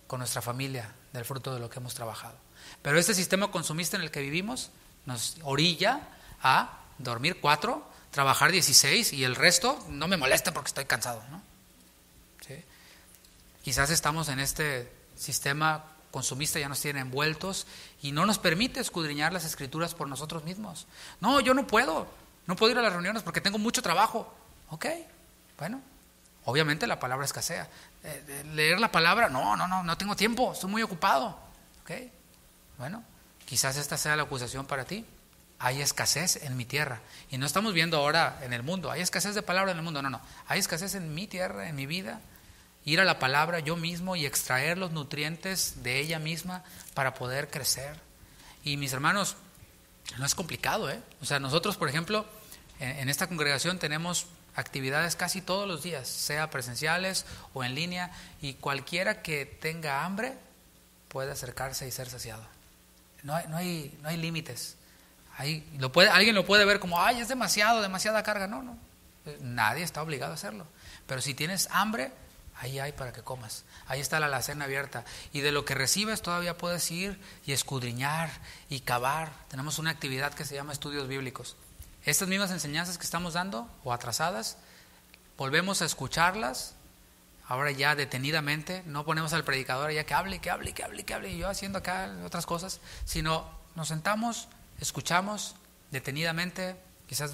con nuestra familia del fruto de lo que hemos trabajado. Pero este sistema consumista en el que vivimos nos orilla a dormir 4, trabajar 16 y el resto no me molesta porque estoy cansado, ¿no? ¿Sí? Quizás estamos en este sistema consumista, ya nos tiene envueltos y no nos permite escudriñar las escrituras por nosotros mismos. No, yo no puedo ir a las reuniones porque tengo mucho trabajo. Ok, bueno, obviamente la palabra escasea. Leer la palabra, no tengo tiempo, estoy muy ocupado. Ok, bueno, quizás esta sea la acusación para ti. Hay escasez en mi tierra. Y no estamos viendo ahora en el mundo, hay escasez de palabra en el mundo, no. Hay escasez en mi tierra, en mi vida. Ir a la palabra yo mismo y extraer los nutrientes de ella misma para poder crecer. Y mis hermanos, no es complicado, ¿eh? O sea, nosotros, por ejemplo, en esta congregación tenemos actividades casi todos los días, sea presenciales o en línea, y cualquiera que tenga hambre puede acercarse y ser saciado. No hay límites. Alguien lo puede ver como, es demasiada carga. No. Nadie está obligado a hacerlo. Pero si tienes hambre, ahí hay para que comas. Ahí está la alacena abierta. Y de lo que recibes todavía puedes ir y escudriñar y cavar. Tenemos una actividad que se llama estudios bíblicos. Estas mismas enseñanzas que estamos dando, o atrasadas, volvemos a escucharlas, ahora ya detenidamente. No ponemos al predicador ya que hable, y yo haciendo acá otras cosas, sino nos sentamos, escuchamos detenidamente. Quizás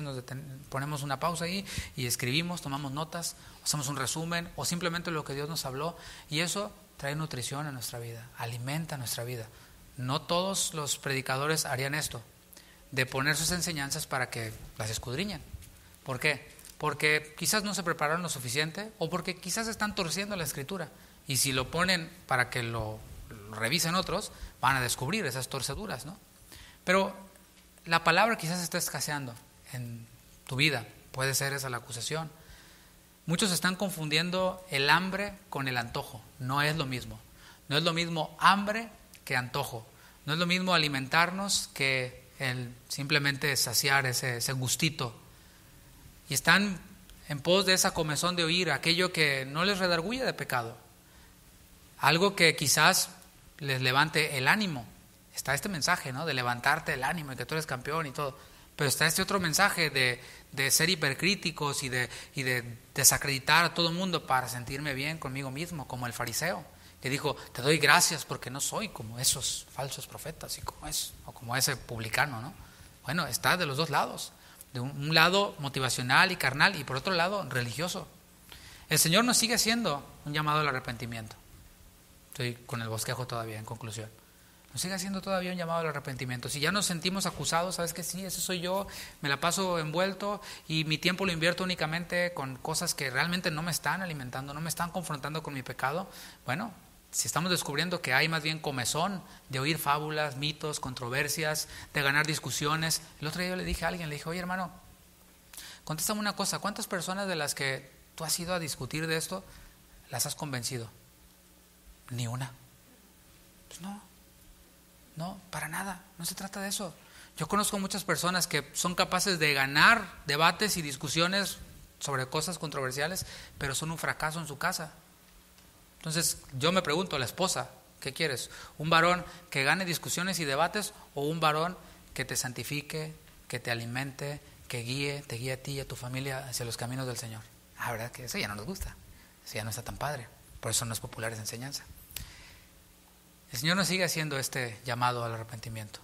ponemos una pausa ahí y escribimos, tomamos notas, hacemos un resumen o simplemente lo que Dios nos habló, y eso trae nutrición a nuestra vida, alimenta nuestra vida. No todos los predicadores harían esto, de poner sus enseñanzas para que las escudriñen. ¿Por qué? Porque quizás no se prepararon lo suficiente o porque quizás están torciendo la escritura, y si lo ponen para que lo revisen otros, van a descubrir esas torceduras, ¿no? Pero la palabra quizás está escaseando en tu vida, puede ser esa la acusación. Muchos están confundiendo el hambre con el antojo. No es lo mismo. No es lo mismo hambre que antojo. No es lo mismo alimentarnos que el simplemente saciar ese gustito. Y están en pos de esa comezón de oír aquello que no les redarguye de pecado, algo que quizás les levante el ánimo. Está este mensaje, ¿no?, de levantarte el ánimo y que tú eres campeón y todo. Pero está este otro mensaje de ser hipercríticos y de desacreditar a todo el mundo para sentirme bien conmigo mismo, como el fariseo que dijo, te doy gracias porque no soy como esos falsos profetas o como ese publicano, ¿no? Bueno, está de los dos lados, de un lado motivacional y carnal, y por otro lado religioso. El Señor nos sigue haciendo un llamado al arrepentimiento. Estoy con el bosquejo todavía, en conclusión. Nos sigue haciendo todavía un llamado al arrepentimiento. Si ya nos sentimos acusados, sabes que sí, ese soy yo, me la paso envuelto y mi tiempo lo invierto únicamente con cosas que realmente no me están alimentando, no me están confrontando con mi pecado. Bueno, si estamos descubriendo que hay más bien comezón de oír fábulas, mitos, controversias, de ganar discusiones. El otro día yo le dije a alguien, le dije, oye hermano, contéstame una cosa, ¿cuántas personas de las que tú has ido a discutir de esto las has convencido? Ni una. Pues no, para nada, no se trata de eso. Yo conozco muchas personas que son capaces de ganar debates y discusiones sobre cosas controversiales, pero son un fracaso en su casa. Entonces yo me pregunto, la esposa, ¿qué quieres? ¿Un varón que gane discusiones y debates o un varón que te santifique, que te alimente, que te guíe a ti y a tu familia hacia los caminos del Señor? ¿Verdad que eso ya no nos gusta? Eso ya no está tan padre, por eso no es popular esa enseñanza. El Señor nos sigue haciendo este llamado al arrepentimiento.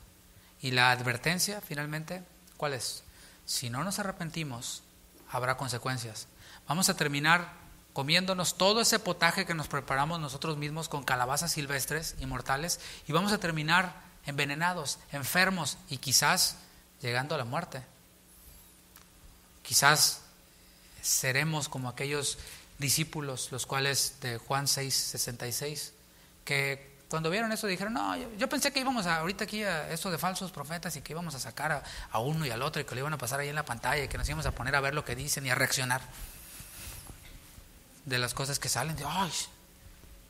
Y la advertencia, finalmente, ¿cuál es? Si no nos arrepentimos, habrá consecuencias. Vamos a terminar comiéndonos todo ese potaje que nos preparamos nosotros mismos con calabazas silvestres y mortales, y vamos a terminar envenenados, enfermos y quizás llegando a la muerte. Quizás seremos como aquellos discípulos, los cuales de Juan 6:66, que cuando vieron eso dijeron, no, yo pensé que íbamos ahorita aquí a esto de falsos profetas y que íbamos a sacar a uno y al otro y que lo iban a pasar ahí en la pantalla y que nos íbamos a poner a ver lo que dicen y a reaccionar de las cosas que salen.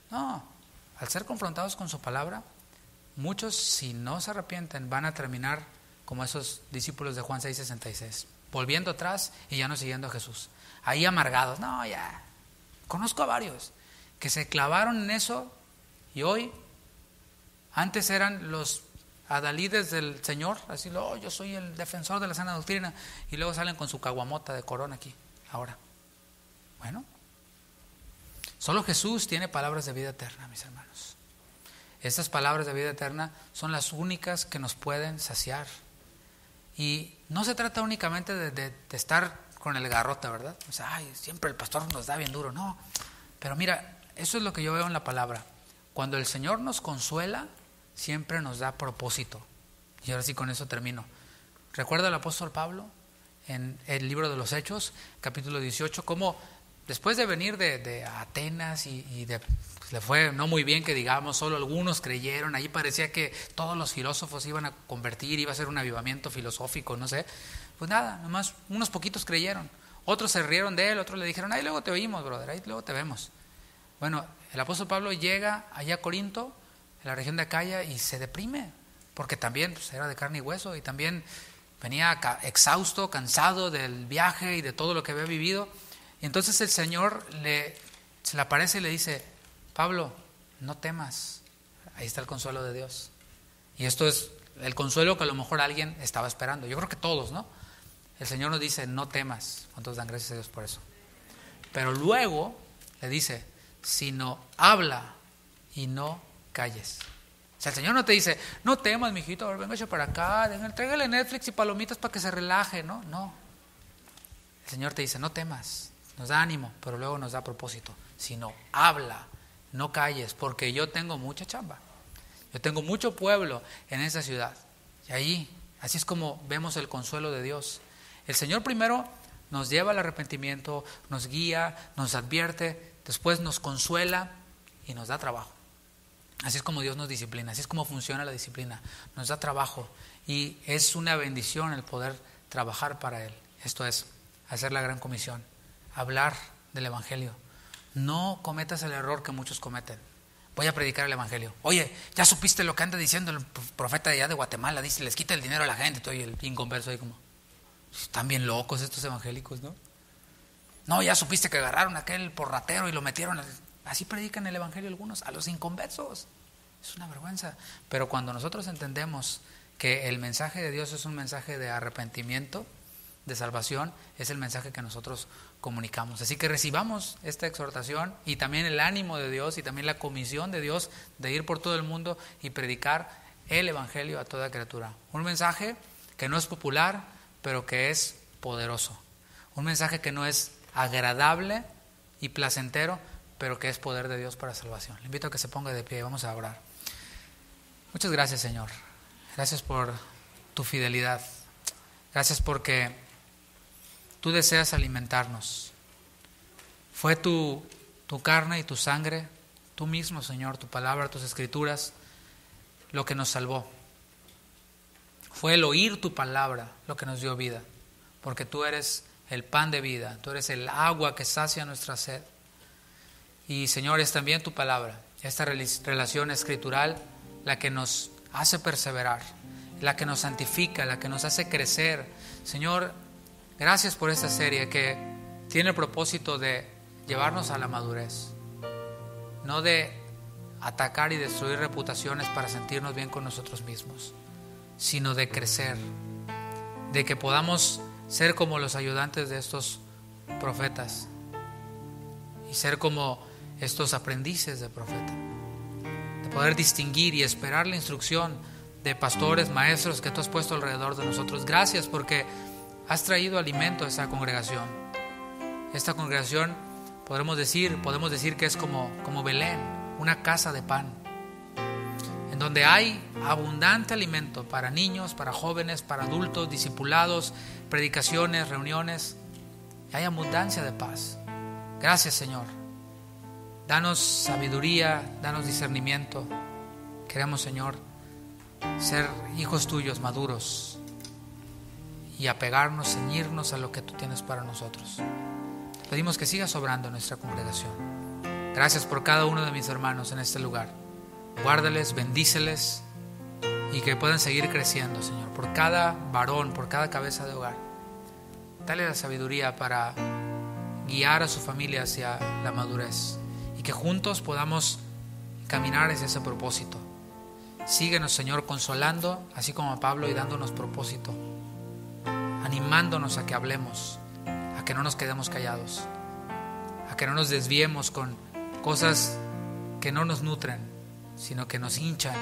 No, al ser confrontados con su palabra, muchos, si no se arrepienten, van a terminar como esos discípulos de Juan 6:66, volviendo atrás y ya no siguiendo a Jesús, ahí amargados. No, ya Conozco a varios que se clavaron en eso y hoy, antes eran los adalides del Señor, así, yo soy el defensor de la sana doctrina, y luego salen con su caguamota de corona aquí, ahora. Bueno, solo Jesús tiene palabras de vida eterna, mis hermanos. Estas palabras de vida eterna son las únicas que nos pueden saciar. Y no se trata únicamente de estar con el garrote, ¿verdad? O sea, siempre el pastor nos da bien duro. No, pero mira, eso es lo que yo veo en la palabra. Cuando el Señor nos consuela, siempre nos da propósito. Y ahora sí, con eso termino. ¿Recuerda el apóstol Pablo en el libro de los Hechos, capítulo 18, cómo después de venir de Atenas y le fue no muy bien, que digamos, solo algunos creyeron, ahí parecía que todos los filósofos iban a convertir, iba a ser un avivamiento filosófico, no sé, pues nada, nomás unos poquitos creyeron, otros se rieron de él, otros le dijeron, ahí luego te oímos, brother, ahí luego te vemos. Bueno, el apóstol Pablo llega allá a Corinto, en la región de Acaya, y se deprime, porque también pues, era de carne y hueso, y también venía exhausto, cansado del viaje y de todo lo que había vivido. Y entonces el Señor se le aparece y le dice, Pablo, no temas. Ahí está el consuelo de Dios. Y esto es el consuelo que a lo mejor alguien estaba esperando. Yo creo que todos, ¿no? El Señor nos dice, no temas. ¿Cuántos dan gracias a Dios por eso? Pero luego le dice, sino habla y no calles. O sea, el Señor no te dice, no temas, mijito, a ver, véngase para acá, tráigale Netflix y palomitas para que se relaje. No, no. El Señor te dice, no temas. Nos da ánimo, pero luego nos da propósito. Sino habla, no calles, porque yo tengo mucha chamba. Yo tengo mucho pueblo en esa ciudad. Y ahí, así es como vemos el consuelo de Dios. El Señor primero nos lleva al arrepentimiento, nos guía, nos advierte, después nos consuela y nos da trabajo. Así es como Dios nos disciplina, así es como funciona la disciplina. Nos da trabajo y es una bendición el poder trabajar para Él. Esto es, hacer la gran comisión, hablar del Evangelio. No cometas el error que muchos cometen. Voy a predicar el Evangelio. Oye, ¿ya supiste lo que anda diciendo el profeta de allá de Guatemala? Dice, les quita el dinero a la gente. Estoy el inconverso ahí como, están bien locos estos evangélicos, ¿no? No, ya supiste que agarraron a aquel porratero y lo metieron. Así predican el Evangelio algunos, a los inconversos. Es una vergüenza. Pero cuando nosotros entendemos que el mensaje de Dios es un mensaje de arrepentimiento, de salvación, es el mensaje que nosotros comunicamos. Así que recibamos esta exhortación y también el ánimo de Dios y también la comisión de Dios de ir por todo el mundo y predicar el Evangelio a toda criatura. Un mensaje que no es popular, pero que es poderoso. Un mensaje que no es agradable y placentero, pero que es poder de Dios para salvación. Le invito a que se ponga de pie y vamos a orar. Muchas gracias, Señor. Gracias por tu fidelidad. Gracias porque tú deseas alimentarnos. Fue tu carne y tu sangre, tú mismo, Señor, tu palabra, tus escrituras, lo que nos salvó. Fue el oír tu palabra lo que nos dio vida, porque tú eres el pan de vida, tú eres el agua que sacia nuestra sed. Y, Señor, es también tu palabra, esta relación escritural, la que nos hace perseverar, la que nos santifica, la que nos hace crecer. Señor, gracias por esta serie que tiene el propósito de llevarnos a la madurez, no de atacar y destruir reputaciones para sentirnos bien con nosotros mismos, sino de crecer, de que podamos ser como los ayudantes de estos profetas y ser como estos aprendices de profeta, de poder distinguir y esperar la instrucción de pastores, maestros que tú has puesto alrededor de nosotros. Gracias porque has traído alimento a esta congregación. Esta congregación podemos decir que es como Belén, una casa de pan, en donde hay abundante alimento para niños, para jóvenes, para adultos, discipulados, predicaciones, reuniones, y hay abundancia de paz. Gracias, Señor. Danos sabiduría, danos discernimiento. Queremos, Señor, ser hijos tuyos maduros y apegarnos, ceñirnos a lo que tú tienes para nosotros. Te pedimos que sigas obrando en nuestra congregación. Gracias por cada uno de mis hermanos en este lugar. Guárdales, bendíceles y que puedan seguir creciendo, Señor, por cada varón, por cada cabeza de hogar. Dale la sabiduría para guiar a su familia hacia la madurez y que juntos podamos caminar hacia ese propósito. Síguenos, Señor, consolando, así como a Pablo, y dándonos propósito, animándonos a que hablemos, a que no nos quedemos callados, a que no nos desviemos con cosas que no nos nutren, sino que nos hinchan.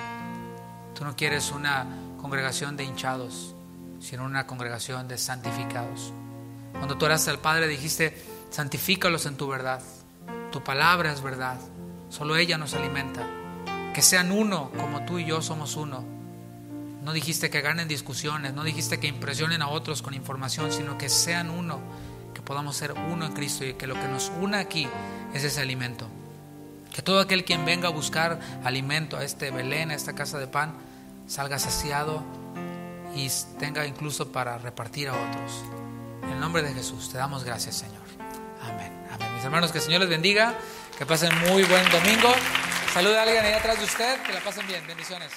Tú no quieres una congregación de hinchados, sino una congregación de santificados. Cuando tú oraste al Padre dijiste: santifícalos en tu verdad, tu palabra es verdad, solo ella nos alimenta. Que sean uno como tú y yo somos uno. No dijiste que ganen discusiones, no dijiste que impresionen a otros con información, sino que sean uno, que podamos ser uno en Cristo, y que lo que nos una aquí es ese alimento. Que todo aquel quien venga a buscar alimento a este Belén, a esta casa de pan, salga saciado y tenga incluso para repartir a otros. En el nombre de Jesús te damos gracias, Señor. Amén. Amén. Mis hermanos, que el Señor les bendiga, que pasen muy buen domingo. Salude a alguien ahí atrás de usted, que la pasen bien. Bendiciones.